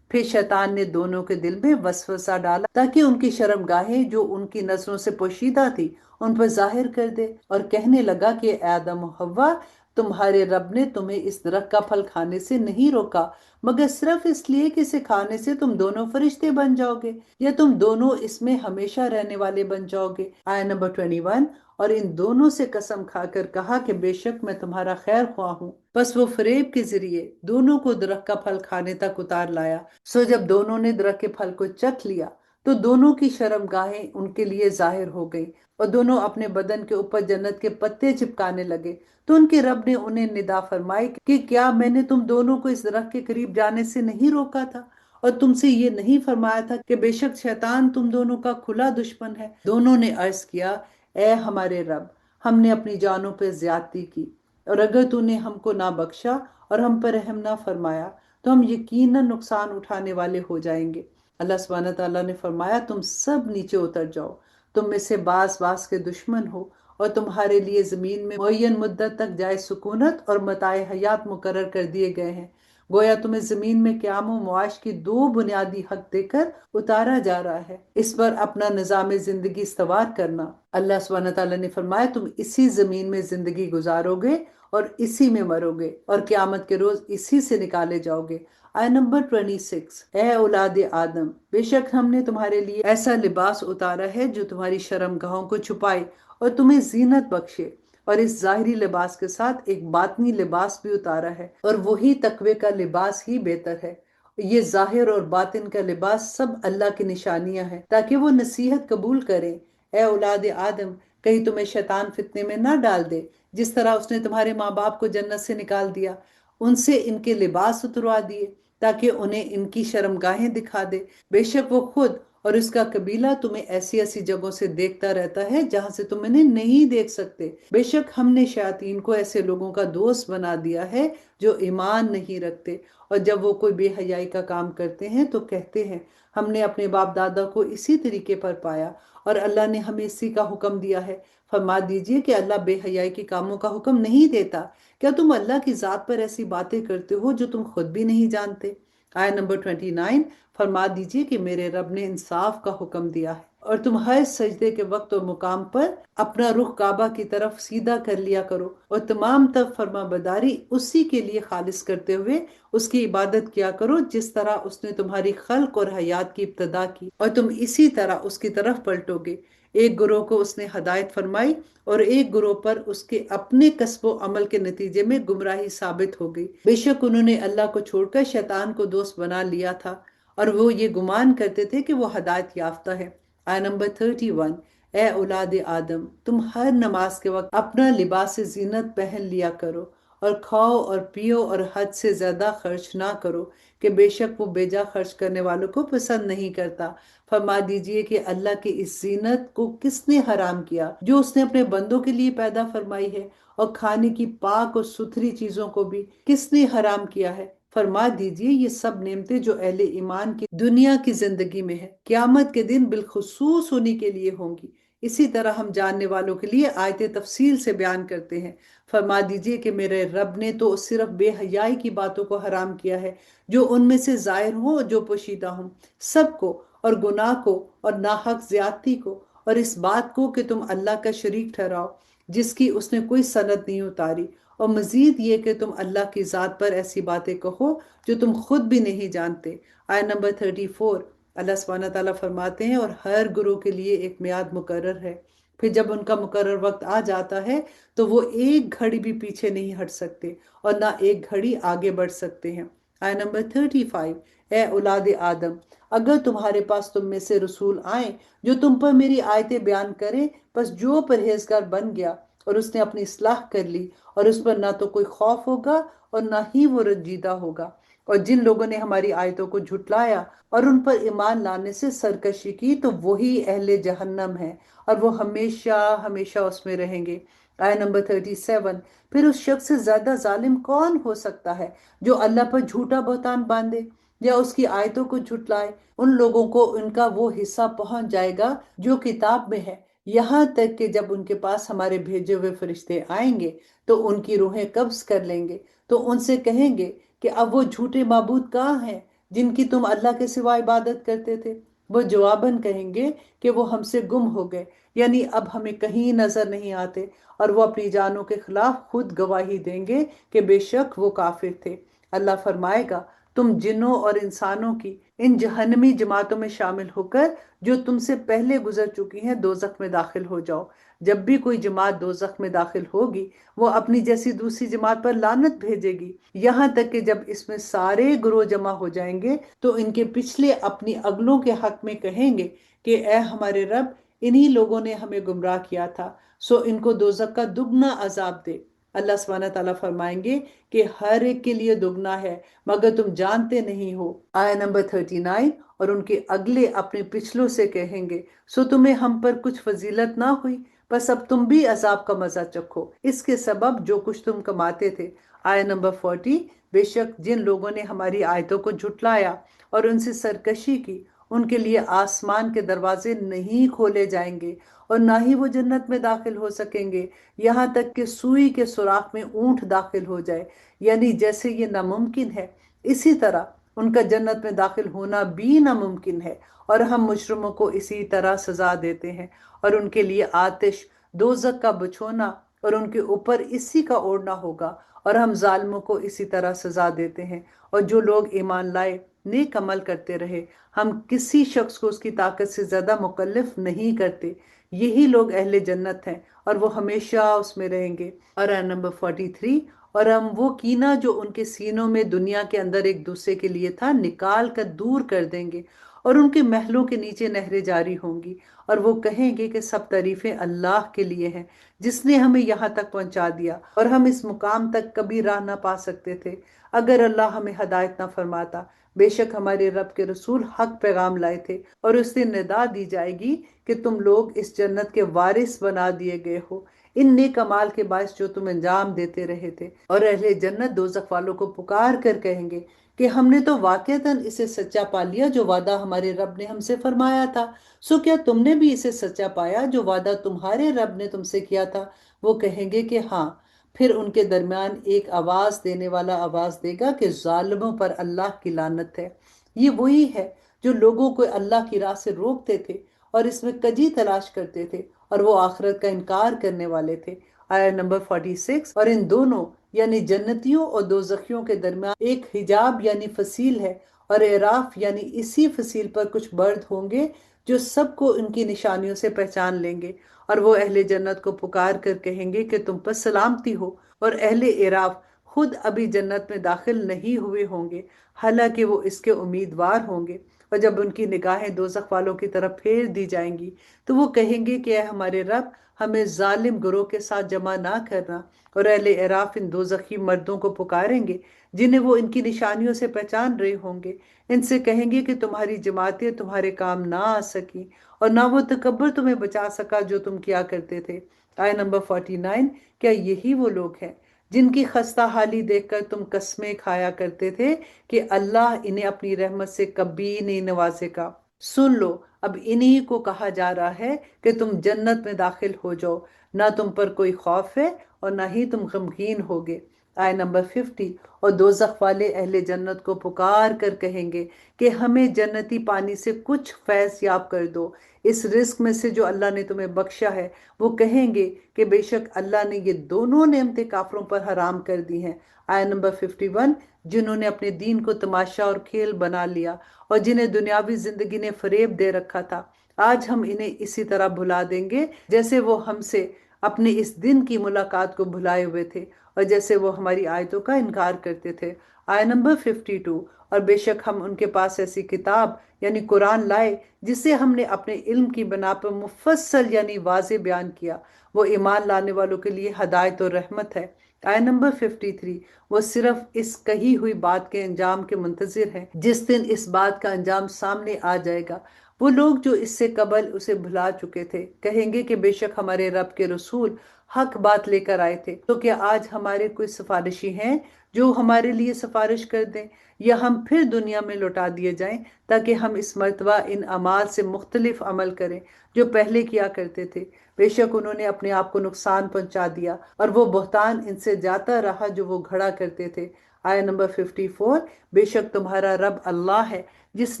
پھر شیطان نے دونوں کے دل میں وسوسہ ڈالا تاکہ ان کی شرم گاہیں جو ان کی نظروں سے پوشیدہ تھی ان پر ظاہر کر دے، اور کہنے لگا کہ اے آدم و حوا، تمہارے رب نے تمہیں اس درخت کا پھل کھانے سے نہیں روکا مگر صرف اس لیے کہ اسے کھانے سے تم دونوں فرشتے بن جاؤ گے یا تم دونوں اس میں ہمیشہ رہنے والے بن جاؤ گے۔ آیت نمبر 21، اور ان دونوں سے قسم کھا کر کہا کہ بے شک میں تمہارا خیر خواہ ہوں، بس وہ فریب کے ذریعے دونوں کو درخت کا پھل کھانے تک اتار لایا۔ سو جب دونوں نے درخت کے پھل کو چکھ لیا تو دونوں کی شرم گاہیں ان کے لیے ظاہر ہو گئی، اور دونوں اپنے بدن کے اوپر جنت کے پتے چپکانے لگے۔ تو ان کے رب نے انہیں ندا فرمائی کہ کیا میں نے تم دونوں کو اس درخت کے قریب جانے سے نہیں روکا تھا، اور تم سے یہ نہیں فرمایا تھا کہ بے شک شیطان تم دونوں کا کھلا دشمن ہے؟ دونوں نے عرض کیا اے ہمارے رب، ہم نے اپنی جانوں پہ زیادتی کی، اور اگر تو نے ہم کو نہ بخشا اور ہم پر رحم نہ فرمایا تو ہم یقیناً نقصان اٹھانے والے ہو جائیں گے۔ اللہ سبحانہ تعالیٰ نے فرمایا تم سب نیچے اتر جاؤ، تم میں سے بعض بعض کے دشمن ہو، اور تمہارے لیے زمین میں معین مدت تک جائے سکونت اور متاع حیات مقرر کر دیے گئے ہیں۔ گویا تمہیں زمین میں قیام و معاش کی دو بنیادی حق دے کر اتارا جا رہا ہے، اس پر اپنا نظام زندگی استوار کرنا۔ اللہ سبحانہ تعالیٰ نے فرمایا تم اسی زمین میں زندگی گزارو گے اور اسی میں مرو گے اور قیامت کے روز اسی سے نکالے جاؤ گے۔ آیت نمبر 26، اے اولاد آدم، بے شک ہم نے تمہارے لیے ایسا لباس اتارا ہے جو تمہاری شرم گاہوں کو چھپائے اور تمہیں زینت بخشے، اور اس ظاہری لباس کے ساتھ ایک باطنی لباس بھی اتارا ہے، اور وہی تقوی کا لباس ہی بہتر ہے۔ یہ ظاہر اور باطن کا لباس سب اللہ کی نشانیاں ہیں تاکہ وہ نصیحت قبول کریں۔ اے اولاد آدم، کہیں تمہیں شیطان فتنے میں نہ ڈال دے، جس طرح اس نے تمہارے ماں باپ کو جنت سے نکال دیا، ان سے ان کے لباس اتروا دیے تاکہ انہیں ان کی شرمگاہیں دکھا دے۔ بے شک وہ خود اور اس کا قبیلہ تمہیں ایسی ایسی جگہوں سے دیکھتا رہتا ہے جہاں سے تم انہیں نہیں دیکھ سکتے۔ بے شک ہم نے شیاطین کو ایسے لوگوں کا دوست بنا دیا ہے جو ایمان نہیں رکھتے، اور جب وہ کوئی بے حیائی کا کام کرتے ہیں تو کہتے ہیں ہم نے اپنے باپ دادا کو اسی طریقے پر پایا اور اللہ نے ہمیں اسی کا حکم دیا ہے۔ فرما دیجئے کہ اللہ بے حیائی کے کاموں کا حکم نہیں دیتا۔ کیا تم اللہ کی ذات پر ایسی باتیں کرتے ہو جو تم خود بھی نہیں جانتے؟ آیت نمبر 29، فرما دیجئے کہ میرے رب نے انصاف کا حکم دیا ہے، اور تم ہر سجدے کے وقت اور مقام پر اپنا رخ کعبہ کی طرف سیدھا کر لیا کرو، اور تمام تک فرما برداری اسی کے لیے خالص کرتے ہوئے اس کی عبادت کیا کرو جس طرح اس نے تمہاری خلق اور حیات کی ابتدا کی، اور تم اسی طرح اس کی طرف پلٹو گے۔ ایک گروہ کو اس نے ہدایت فرمائی اور ایک گروہ پر اس کے اپنے کسب و عمل کے نتیجے میں گمراہی ثابت ہو گئی۔ بے شک انہوں نے اللہ کو چھوڑ کر شیطان کو دوست بنا لیا تھا، اور وہ یہ گمان کرتے تھے کہ وہ ہدایت یافتہ ہے۔ آیت نمبر 31، اے اولاد آدم، تم ہر نماز کے وقت اپنا لباس زینت پہن لیا کرو، اور کھاؤ اور پیو اور حد سے زیادہ خرچ نہ کرو، کہ بے شک وہ بیجا خرچ کرنے والوں کو پسند نہیں کرتا۔ فرما دیجئے کہ اللہ کی اس زینت کو کس نے حرام کیا جو اس نے اپنے بندوں کے لیے پیدا فرمائی ہے، اور کھانے کی پاک اور ستھری چیزوں کو بھی کس نے حرام کیا ہے؟ فرما دیجئے یہ سب نعمتیں جو اہل ایمان کی دنیا کی زندگی میں ہے، قیامت کے دن بالخصوص انہی کے لیے ہوں گی۔ اسی طرح ہم جاننے والوں کے لیے آیتیں تفصیل سے بیان کرتے ہیں۔ فرما دیجئے کہ میرے رب نے تو صرف بے حیائی کی باتوں کو حرام کیا ہے جو ان میں سے ظاہر ہوں اور جو پوشیدہ ہوں، سب کو، اور گناہ کو اور ناحق زیادتی کو، اور اس بات کو کہ تم اللہ کا شریک ٹھہراؤ جس کی اس نے کوئی سند نہیں اتاری، اور مزید یہ کہ تم اللہ کی ذات پر ایسی باتیں کہو جو تم خود بھی نہیں جانتے۔ آیت نمبر 34، اللہ سبحانہ تعالیٰ فرماتے ہیں اور ہر گروہ کے لیے ایک میعاد مقرر ہے، پھر جب ان کا مقرر وقت آ جاتا ہے تو وہ ایک گھڑی بھی پیچھے نہیں ہٹ سکتے اور نہ ایک گھڑی آگے بڑھ سکتے ہیں۔ آیت نمبر 35، اے اولاد آدم، اگر تمہارے پاس تم میں سے رسول آئیں جو تم پر میری آیتیں بیان کریں، پس جو پرہیزگار بن گیا اور اس نے اپنی اصلاح کر لی، اور اس پر نہ تو کوئی خوف ہوگا اور نہ ہی وہ رنجیدہ ہوگا۔ اور جن لوگوں نے ہماری آیتوں کو جھٹلایا اور ان پر ایمان لانے سے سرکشی کی تو وہی اہل جہنم ہے، اور وہ ہمیشہ ہمیشہ اس میں رہیں گے۔ آیت نمبر 37، پھر اس شخص سے زیادہ ظالم کون ہو سکتا ہے جو اللہ پر جھوٹا بہتان باندھے یا اس کی آیتوں کو جھٹلائے؟ ان لوگوں کو ان کا وہ حصہ پہنچ جائے گا جو کتاب میں ہے، یہاں تک کہ جب ان کے پاس ہمارے بھیجے ہوئے فرشتے آئیں گے تو ان کی روحیں قبض کر لیں گے، تو ان سے کہیں گے کہ اب وہ جھوٹے معبود کہاں ہیں جن کی تم اللہ کے سوا عبادت کرتے تھے؟ وہ جواباً کہیں گے کہ وہ ہم سے گم ہو گئے، یعنی اب ہمیں کہیں نظر نہیں آتے، اور وہ اپنی جانوں کے خلاف خود گواہی دیں گے کہ بے شک وہ کافر تھے۔ اللہ فرمائے گا تم جنوں اور انسانوں کی ان جہنمی جماعتوں میں شامل ہو کر جو تم سے پہلے گزر چکی ہیں دوزخ میں داخل ہو جاؤ۔ جب بھی کوئی جماعت دوزخ میں داخل ہوگی وہ اپنی جیسی دوسری جماعت پر لعنت بھیجے گی، یہاں تک کہ جب اس میں سارے گروہ جمع ہو جائیں گے تو ان کے پچھلے اپنی اگلوں کے حق میں کہیں گے کہ اے ہمارے رب، انہی لوگوں نے ہمیں گمراہ کیا تھا، سو ان کو دوزخ کا دگنا عذاب دے۔ اللہ سبحانہ تعالیٰ فرمائیں گے کہ ہر ایک کے لیے دگنا ہے مگر تم جانتے نہیں ہو۔ آیت نمبر 39، اور ان کے اگلے اپنے پچھلوں سے کہیں گے سو تمہیں ہم پر کچھ فضیلت نہ ہوئی، بس اب تم بھی عذاب کا مزہ چکھو اس کے سبب جو کچھ تم کماتے تھے۔ آیت نمبر 40، بے شک جن لوگوں نے ہماری آیتوں کو جھٹلایا اور ان سے سرکشی کی، ان کے لیے آسمان کے دروازے نہیں کھولے جائیں گے اور نہ ہی وہ جنت میں داخل ہو سکیں گے یہاں تک کہ سوئی کے سوراخ میں اونٹ داخل ہو جائے، یعنی جیسے یہ ناممکن ہے اسی طرح ان کا جنت میں داخل ہونا بھی ناممکن ہے، اور ہم مجرموں کو اسی طرح سزا دیتے ہیں، اور ان کے لیے آتش دوزخ کا بچھونا اور ان کے اوپر اسی کا اوڑھنا ہوگا، اور ہم ظالموں کو اسی طرح سزا دیتے ہیں۔ اور جو لوگ ایمان لائے نیک عمل کرتے رہے، ہم کسی شخص کو اس کی طاقت سے زیادہ مکلف نہیں کرتے، یہی لوگ اہل جنت ہیں اور وہ ہمیشہ اس میں رہیں گے۔ اور آیت نمبر 43، اور ہم وہ کینہ جو ان کے سینوں میں دنیا کے اندر ایک دوسرے کے لیے تھا نکال کر دور کر دیں گے، اور ان کے محلوں کے نیچے نہریں جاری ہوں گی، اور وہ کہیں گے کہ سب تعریفیں اللہ کے لیے ہیں جس نے ہمیں یہاں تک پہنچا دیا، اور ہم اس مقام تک کبھی راہ نہ پا سکتے تھے اگر اللہ ہمیں ہدایت نہ فرماتا۔ بے شک ہمارے رب کے رسول حق پیغام لائے تھے، اور اس دن ندا دی جائے گی کہ تم لوگ اس جنت کے وارث بنا دیے گئے ہو ان نیک اعمال کے باعث جو تم انجام دیتے رہے تھے۔ اور اہل جنت دوزخ والوں کو پکار کر کہیں گے کہ ہم نے تو واقعتاً اسے سچا پا لیا جو وعدہ ہمارے رب نے ہم سے فرمایا تھا، سو کیا تم نے بھی اسے سچا پایا جو وعدہ تمہارے رب نے تم سے کیا تھا؟ وہ کہیں گے کہ ہاں۔ پھر ان کے درمیان ایک آواز دینے والا آواز دے گا کہ ظالموں پر اللہ کی لعنت ہے۔ یہ وہی ہے جو لوگوں کو اللہ کی راہ سے روکتے تھے اور اس میں کجی تلاش کرتے تھے، اور وہ آخرت کا انکار کرنے والے تھے۔ آیت نمبر 46، اور ان دونوں یعنی جنتیوں اور دوزخیوں کے درمیان ایک حجاب یعنی فصیل ہے، اور اعراف یعنی اسی فصیل پر کچھ برد ہوں گے جو سب کو ان کی نشانیوں سے پہچان لیں گے، اور وہ اہل جنت کو پکار کر کہیں گے کہ تم پر سلامتی ہو، اور اہل اعراف خود ابھی جنت میں داخل نہیں ہوئے ہوں گے حالانکہ وہ اس کے امیدوار ہوں گے، اور جب ان کی نگاہیں دوزخ والوں کی طرف پھیر دی جائیں گی تو وہ کہیں گے کہ اے ہمارے رب، ہمیں ظالم گروہ کے ساتھ جمع نہ کرنا، اور اہل اعراف ان دوزخی مردوں کو پکاریں گے جنہیں وہ ان کی نشانیوں سے پہچان رہے ہوں گے، ان سے کہیں گے کہ تمہاری جماعتیں تمہارے کام نہ آ سکی اور نہ وہ تکبر تمہیں بچا سکا جو تم کیا کرتے تھے۔ آیت نمبر 49، کیا یہی وہ لوگ ہیں جن کی خستہ حالی دیکھ کر تم قسمیں کھایا کرتے تھے کہ اللہ انہیں اپنی رحمت سے کبھی نہیں نوازے گا؟ سن لو، اب انہی کو کہا جا رہا ہے کہ تم جنت میں داخل ہو جاؤ، نہ تم پر کوئی خوف ہے اور نہ ہی تم غمگین ہوگے۔ آیت نمبر 50، اور دوزخ والے اہل جنت کو پکار کر کہیں گے کہ ہمیں جنتی پانی سے کچھ فیض یاب کر دو اس رزق میں سے جو اللہ نے تمہیں بخشا ہے۔ وہ کہیں گے کہ بے شک اللہ نے یہ دونوں نعمتیں کافروں پر حرام کر دی ہیں۔ آیت نمبر 51، جنہوں نے اپنے دین کو تماشا اور کھیل بنا لیا اور جنہیں دنیاوی زندگی نے فریب دے رکھا تھا، آج ہم انہیں اسی طرح بھلا دیں گے جیسے وہ ہم سے اپنے اس دن کی ملاقات کو بھلائے ہوئے تھے اور جیسے وہ ہماری آیتوں کا انکار کرتے تھے۔ آیت نمبر 52، اور بے شک ہم ان کے پاس ایسی کتاب یعنی قرآن لائے جسے ہم نے اپنے علم کی بنا پر مفصل یعنی واضح بیان کیا، وہ ایمان لانے والوں کے لیے ہدایت اور رحمت ہے۔ آیت نمبر 53، وہ صرف اس کہی ہوئی بات کے انجام کے منتظر ہیں جس دن اس بات کا انجام سامنے آ جائے گا۔ وہ لوگ جو اس سے قبل اسے بھلا چکے تھے کہیں گے کہ بے شک ہمارے رب کے رسول حق بات لے کر آئے تھے، تو کیا آج ہمارے کوئی سفارشی ہیں جو ہمارے لیے سفارش کر دیں، یا ہم پھر دنیا میں لوٹا دیے جائیں تاکہ ہم اس مرتبہ ان اعمال سے مختلف عمل کریں جو پہلے کیا کرتے تھے؟ بے شک انہوں نے اپنے آپ کو نقصان پہنچا دیا اور وہ بہتان ان سے جاتا رہا جو وہ گھڑا کرتے تھے۔ آیت نمبر 54، بے شک تمہارا رب اللہ ہے جس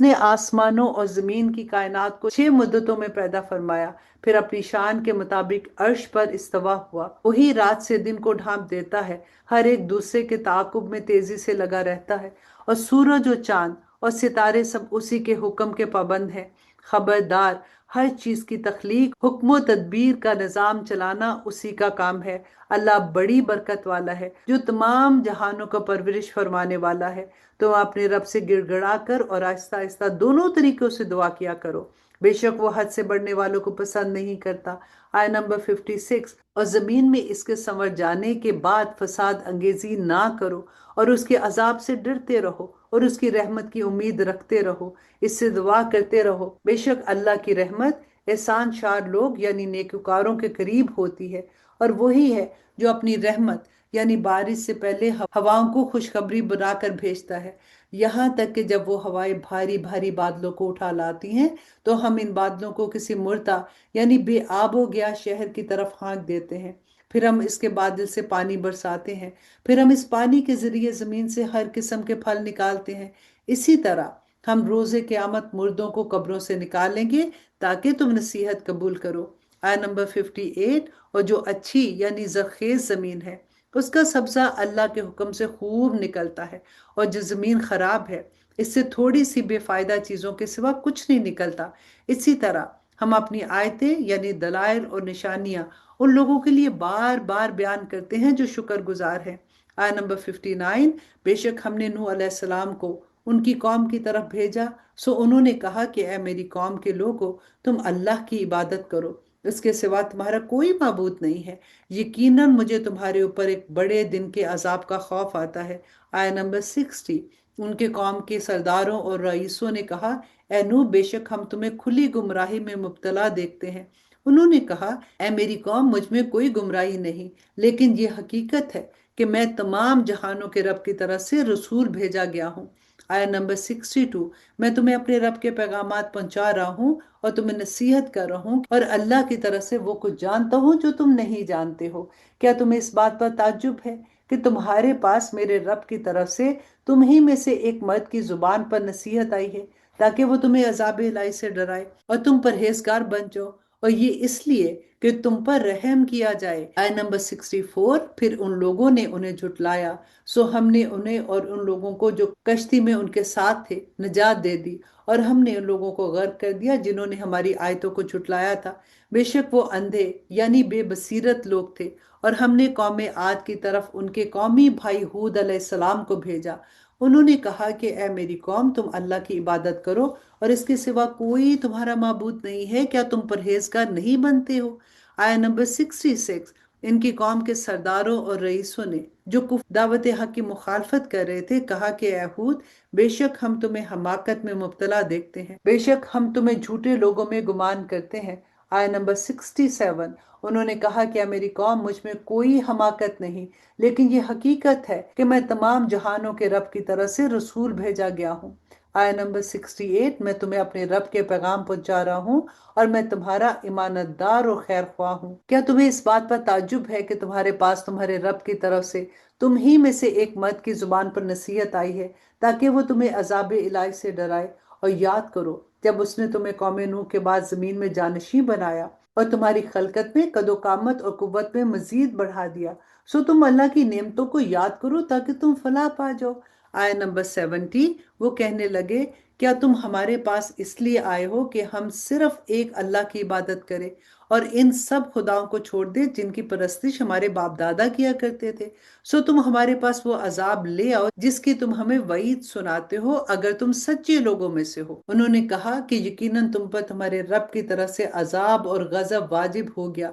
نے آسمانوں اور زمین کی کائنات کو 6 مدتوں میں پیدا فرمایا، پھر اپنی شان کے مطابق عرش پر استوا ہوا۔ وہی رات سے دن کو ڈھانپ دیتا ہے، ہر ایک دوسرے کے تعاقب میں تیزی سے لگا رہتا ہے، اور سورج و چاند اور ستارے سب اسی کے حکم کے پابند ہیں۔ خبردار، ہر چیز کی تخلیق، حکم و تدبیر کا نظام چلانا اسی کا کام ہے۔ اللہ بڑی برکت والا ہے جو تمام جہانوں کا پرورش فرمانے والا ہے۔ تم اپنے رب سے گڑ گڑا کر اور آہستہ آہستہ دونوں طریقوں سے دعا کیا کرو، بے شک وہ حد سے بڑھنے والوں کو پسند نہیں کرتا۔ آیت نمبر 56، اور زمین میں اس کے سنور جانے کے بعد فساد انگیزی نہ کرو اور اس کے عذاب سے ڈرتے رہو اور اس کی رحمت کی امید رکھتے رہو، اس سے دعا کرتے رہو، بے شک اللہ کی رحمت احسان شار لوگ یعنی نیکوکاروں کے قریب ہوتی ہے، اور وہی ہے جو اپنی رحمت یعنی بارش سے پہلے ہواؤں کو خوشخبری بنا کر بھیجتا ہے، یہاں تک کہ جب وہ ہوائیں بھاری بھاری بادلوں کو اٹھا لاتی ہیں تو ہم ان بادلوں کو کسی مردہ یعنی بے آب و گیا شہر کی طرف ہانک دیتے ہیں، پھر ہم اس کے بادل سے پانی برساتے ہیں، پھر ہم اس پانی کے ذریعے زمین سے ہر قسم کے پھل نکالتے ہیں، اسی طرح ہم روز قیامت مردوں کو قبروں سے نکالیں گے تاکہ تم نصیحت قبول کرو۔ آیت نمبر 58، اور جو اچھی یعنی زرخیز زمین ہے اس کا سبزہ اللہ کے حکم سے خوب نکلتا ہے، اور جو زمین خراب ہے اس سے تھوڑی سی بے فائدہ چیزوں کے سوا کچھ نہیں نکلتا۔ اسی طرح ہم اپنی آیتیں یعنی دلائل اور نشانیاں ان لوگوں کے لیے بار بار بیان کرتے ہیں جو شکر گزار ہیں۔ آیت نمبر 59، بے شک ہم نے نوح علیہ السلام کو ان کی قوم کی طرف بھیجا، سو انہوں نے کہا کہ اے میری قوم کے لوگو، تم اللہ کی عبادت کرو، اس کے سوا تمہارا کوئی معبود نہیں ہے، یقیناً مجھے تمہارے اوپر ایک بڑے دن کے عذاب کا خوف آتا ہے۔ آیت نمبر 60، ان کے قوم کے سرداروں اور رئیسوں نے کہا اے نوح، بے شک ہم تمہیں کھلی گمراہی میں مبتلا دیکھتے ہیں۔ انہوں نے کہا اے میری قوم، مجھ میں کوئی گمراہی نہیں، لیکن یہ حقیقت ہے کہ میں تمام جہانوں کے رب کی طرف سے رسول بھیجا گیا ہوں۔ آیت نمبر 62، میں تمہیں اپنے رب کے پیغامات پہنچا رہا ہوں اور تمہیں نصیحت کر رہا ہوں، اور اللہ کی طرف سے وہ کچھ جانتا ہوں جو تم نہیں جانتے ہو۔ کیا تمہیں اس بات پر تعجب ہے کہ تمہارے پاس میرے رب کی طرف سے تم ہی میں سے ایک مرد کی زبان پر نصیحت آئی ہے تاکہ وہ تمہیں عذاب الہی سے ڈرائے اور تم پرہیزگار بن جاؤ، اور یہ اس لیے کہ تم پر رحم کیا جائے۔ آیت نمبر 64، پھر ان لوگوں نے انہیں جھٹلایا، سو ہم نے انہیں اور ان لوگوں کو جو کشتی میں ان کے ساتھ تھے نجات دے دی، اور ہم نے ان لوگوں کو غرق کر دیا جنہوں نے ہماری آیتوں کو جھٹلایا تھا۔ بے شک وہ اندھے یعنی بے بصیرت لوگ تھے، اور ہم نے قوم عاد کی طرف ان کے قومی بھائی ہود علیہ السلام کو بھیجا۔ انہوں نے کہا کہ اے میری قوم، تم اللہ کی عبادت کرو اور اس کے سوا کوئی تمہارا معبود نہیں ہے، کیا تم پرہیزگار نہیں بنتے ہو؟ آیت نمبر 66، ان کی قوم کے سرداروں اور رئیسوں نے جو دعوت حق کی مخالفت کر رہے تھے کہا کہ اے ہود، بے شک ہم تمہیں حماقت میں مبتلا دیکھتے ہیں، بے شک ہم تمہیں جھوٹے لوگوں میں گمان کرتے ہیں۔ آیت نمبر 67، انہوں نے کہا کہ میری قوم، مجھ میں کوئی حماقت نہیں، لیکن یہ حقیقت ہے کہ میں تمام جہانوں کے رب کی طرف سے رسول بھیجا گیا ہوں۔ آیت نمبر 68، میں تمہیں اپنے رب کے پیغام پہنچا رہا ہوں اور میں تمہارا امانت دار اور خیر خواہ ہوں۔ کیا تمہیں اس بات پر تعجب ہے کہ تمہارے پاس تمہارے رب کی طرف سے تم ہی میں سے ایک مرد کی زبان پر نصیحت آئی ہے تاکہ وہ تمہیں عذاب الہی سے ڈرائے؟ اور یاد کرو جب اس نے تمہیں قوم نوح کے بعد زمین میں جانشین بنایا اور تمہاری خلقت میں قد و قامت اور قوت میں مزید بڑھا دیا، سو تم اللہ کی نعمتوں کو یاد کرو تاکہ تم فلاح پا جاؤ۔ آیت نمبر 70، وہ کہنے لگے کیا تم ہمارے پاس اس لیے آئے ہو کہ ہم صرف ایک اللہ کی عبادت کریں اور ان سب خداؤں کو چھوڑ دیں جن کی پرستش ہمارے باپ دادا کیا کرتے تھے؟ سو تم ہمارے پاس وہ عذاب لے آؤ جس کی تم ہمیں وعید سناتے ہو اگر تم سچے لوگوں میں سے ہو۔ انہوں نے کہا کہ یقیناً تم پر تمہارے رب کی طرف سے عذاب اور غضب واجب ہو گیا۔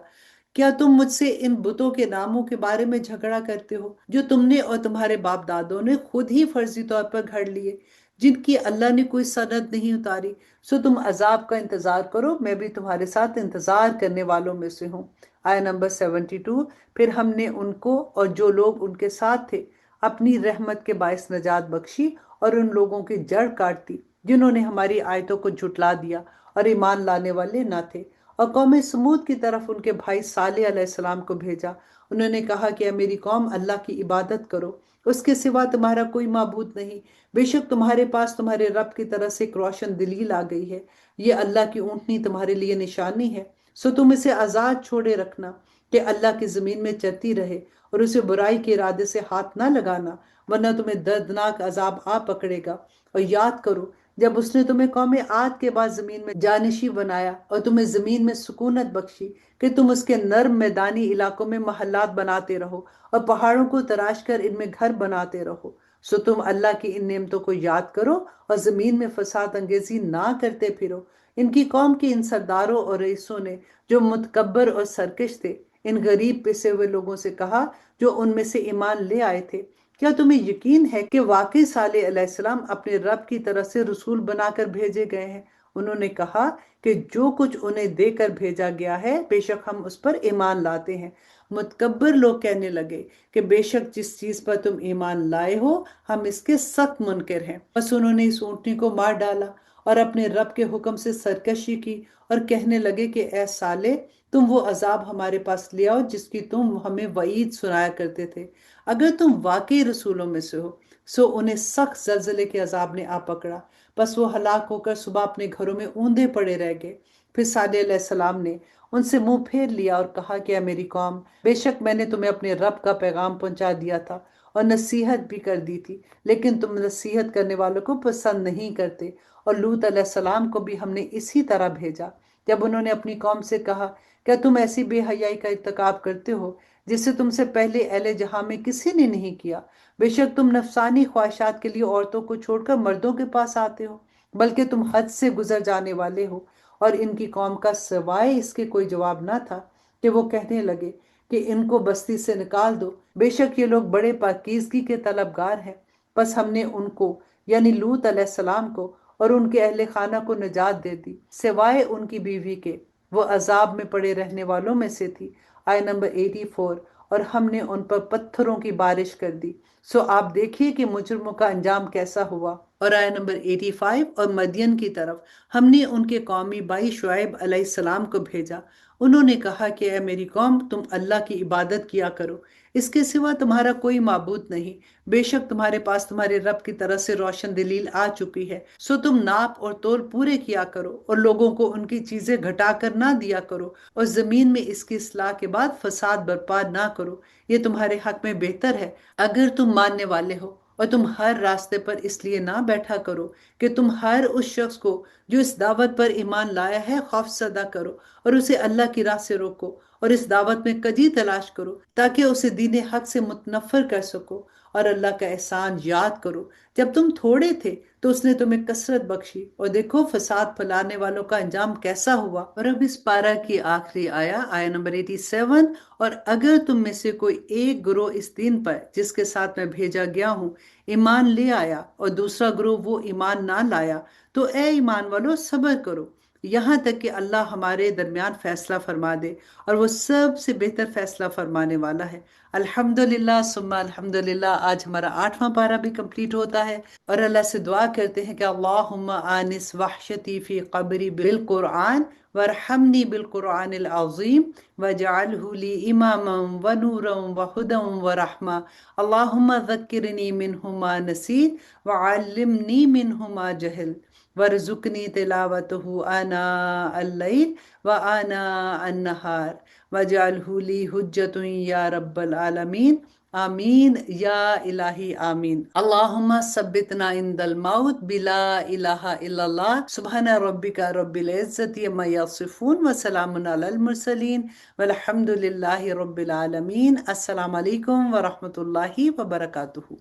کیا تم مجھ سے ان بتوں کے ناموں کے بارے میں جھگڑا کرتے ہو جو تم نے اور تمہارے باپ دادوں نے خود ہی فرضی طور پر گھڑ لیے، جن کی اللہ نے کوئی سند نہیں اتاری؟ سو تم عذاب کا انتظار کرو، میں بھی تمہارے ساتھ انتظار کرنے والوں میں سے ہوں۔ آیت نمبر 72، پھر ہم نے ان کو اور جو لوگ ان کے ساتھ تھے اپنی رحمت کے باعث نجات بخشی، اور ان لوگوں کی جڑ کاٹ دی جنہوں نے ہماری آیتوں کو جھٹلا دیا اور ایمان لانے والے نہ تھے۔ اور قوم سمود کی طرف ان کے بھائی صالح علیہ السلام کو بھیجا۔ انہوں نے کہا کہ اے میری قوم، اللہ کی عبادت کرو، اس کے سوا تمہارا کوئی معبود نہیں، بے شک تمہارے پاس تمہارے رب کی طرف سے ایک روشن دلیل آ گئی ہے، یہ اللہ کی اونٹنی تمہارے لیے نشانی ہے، سو تم اسے آزاد چھوڑے رکھنا کہ اللہ کی زمین میں چرتی رہے، اور اسے برائی کے ارادے سے ہاتھ نہ لگانا، ورنہ تمہیں دردناک عذاب آ پکڑے گا۔ اور یاد کرو جب اس نے تمہیں قوم عاد کے بعد زمین میں جانشین بنایا اور تمہیں زمین میں سکونت بخشی کہ تم اس کے نرم میدانی علاقوں میں محلات بناتے رہو اور پہاڑوں کو تراش کر ان میں گھر بناتے رہو، سو تم اللہ کی ان نعمتوں کو یاد کرو اور زمین میں فساد انگیزی نہ کرتے پھرو۔ ان کی قوم کے ان سرداروں اور رئیسوں نے جو متکبر اور سرکش تھے ان غریب پسے ہوئے لوگوں سے کہا جو ان میں سے ایمان لے آئے تھے، کیا تمہیں یقین ہے کہ واقعی صالح علیہ السلام اپنے رب کی طرف سے رسول بنا کر بھیجے گئے ہیں؟ انہوں نے کہا کہ جو کچھ انہیں دے کر بھیجا گیا ہے بے شک ہم اس پر ایمان لاتے ہیں۔ متکبر لوگ کہنے لگے کہ بے شک جس چیز پر تم ایمان لائے ہو ہم اس کے سخت منکر ہیں۔ بس انہوں نے اس اونٹنی کو مار ڈالا اور اپنے رب کے حکم سے سرکشی کی اور کہنے لگے کہ اے سالے تم وہ عذاب ہمارے پاس لے آؤ جس کی تم ہمیں وعید سنایا کرتے تھے۔ اگر تم واقعی رسولوں میں سے ہو سو انہیں سخت زلزلے کے عذاب نے آ پکڑا، بس وہ ہلاک ہو کر صبح اپنے گھروں میں اوندے پڑے رہ گئے۔ پھر صالح علیہ السلام نے ان سے منہ پھیر لیا اور کہا کہ اے میری قوم، بے شک میں نے تمہیں اپنے رب کا پیغام پہنچا دیا تھا اور نصیحت بھی کر دی تھی، لیکن تم نصیحت کرنے والوں کو پسند نہیں کرتے۔ اور لوط علیہ السلام کو بھی ہم نے اسی طرح بھیجا۔ جب انہوں نے اپنی قوم سے کہا کیا تم ایسی بے حیائی کا ارتکاب کرتے ہو جسے تم سے پہلے اہل جہاں میں کسی نے نہیں کیا؟ بے شک تم نفسانی خواہشات کے لیے عورتوں کو چھوڑ کر مردوں کے پاس آتے ہو، بلکہ تم حد سے گزر جانے والے ہو۔ اور ان کی قوم کا سوائے اس کے کوئی جواب نہ تھا کہ وہ کہنے لگے کہ ان کو بستی سے نکال دو، بے شک یہ لوگ بڑے پاکیزگی کے طلبگار ہیں۔ بس ہم نے ان کو یعنی لوط علیہ السلام کو اور ان کے اہل خانہ کو نجات دے دی، سوائے ان کی بیوی کے، وہ عذاب میں پڑے رہنے والوں میں سے تھی۔ آیت نمبر 84۔ اور ہم نے ان پر پتھروں کی بارش کر دی، سو آپ دیکھیے کہ مجرموں کا انجام کیسا ہوا۔ اور آیت نمبر 85۔ اور مدین کی طرف ہم نے ان کے قومی بھائی شعیب علیہ السلام کو بھیجا۔ انہوں نے کہا کہ اے میری قوم، تم اللہ کی عبادت کیا کرو، اس کے سوا تمہارا کوئی معبود نہیں، بے شک تمہارے پاس تمہارے رب کی طرف سے روشن دلیل آ چکی ہے، سو تم ناپ اور تول پورے کیا کرو اور لوگوں کو ان کی چیزیں گھٹا کر نہ دیا کرو، اور زمین میں اس کی اصلاح کے بعد فساد برپا نہ کرو، یہ تمہارے حق میں بہتر ہے اگر تم ماننے والے ہو۔ اور تم ہر راستے پر اس لیے نہ بیٹھا کرو کہ تم ہر اس شخص کو جو اس دعوت پر ایمان لایا ہے خوف زدہ کرو اور اسے اللہ کی راہ سے روکو، اور اس دعوت میں کجی تلاش کرو تاکہ اسے دین حق سے متنفر کر سکو، اور اللہ کا احسان یاد کرو، جب تم تھوڑے تھے تو اس نے تمہیں کثرت بخشی، اور دیکھو فساد پھیلانے والوں کا انجام کیسا ہوا۔ اور اب اس پارہ کی آخری آیت نمبر 87۔ اور اگر تم میں سے کوئی ایک گروہ اس دین پر جس کے ساتھ میں بھیجا گیا ہوں ایمان لے آیا اور دوسرا گروہ وہ ایمان نہ لایا، تو اے ایمان والو صبر کرو یہاں تک کہ اللہ ہمارے درمیان فیصلہ فرما دے، اور وہ سب سے بہتر فیصلہ فرمانے والا ہے۔ الحمدللہ ثم الحمدللہ، آج ہمارا 8واں پارہ بھی کمپلیٹ ہوتا ہے، اور اللہ سے دعا کرتے ہیں کہ اللہم آنس وحشتی فی قبری بالقرآن وارحمنی بالقرآن العظیم وجعلہ لی اماما ونورا وہدا ورحمہ، اللہم ذکرنی منہ ما نسیت وعلمنی منہ ما جہل وارزقنی تلاوتہ آناء اللیل وآناء النہار وجعلہ لی حجۃ یا رب العالمین، آمین یا الہی آمین۔ اللہم ثبتنا عند الموت بلا الہ الا اللہ، سبحان ربک رب العزت عما یصفون وسلام علی المرسلین والحمد للہ رب العالمین۔ السلام علیکم ورحمۃ اللہ وبرکاتہ۔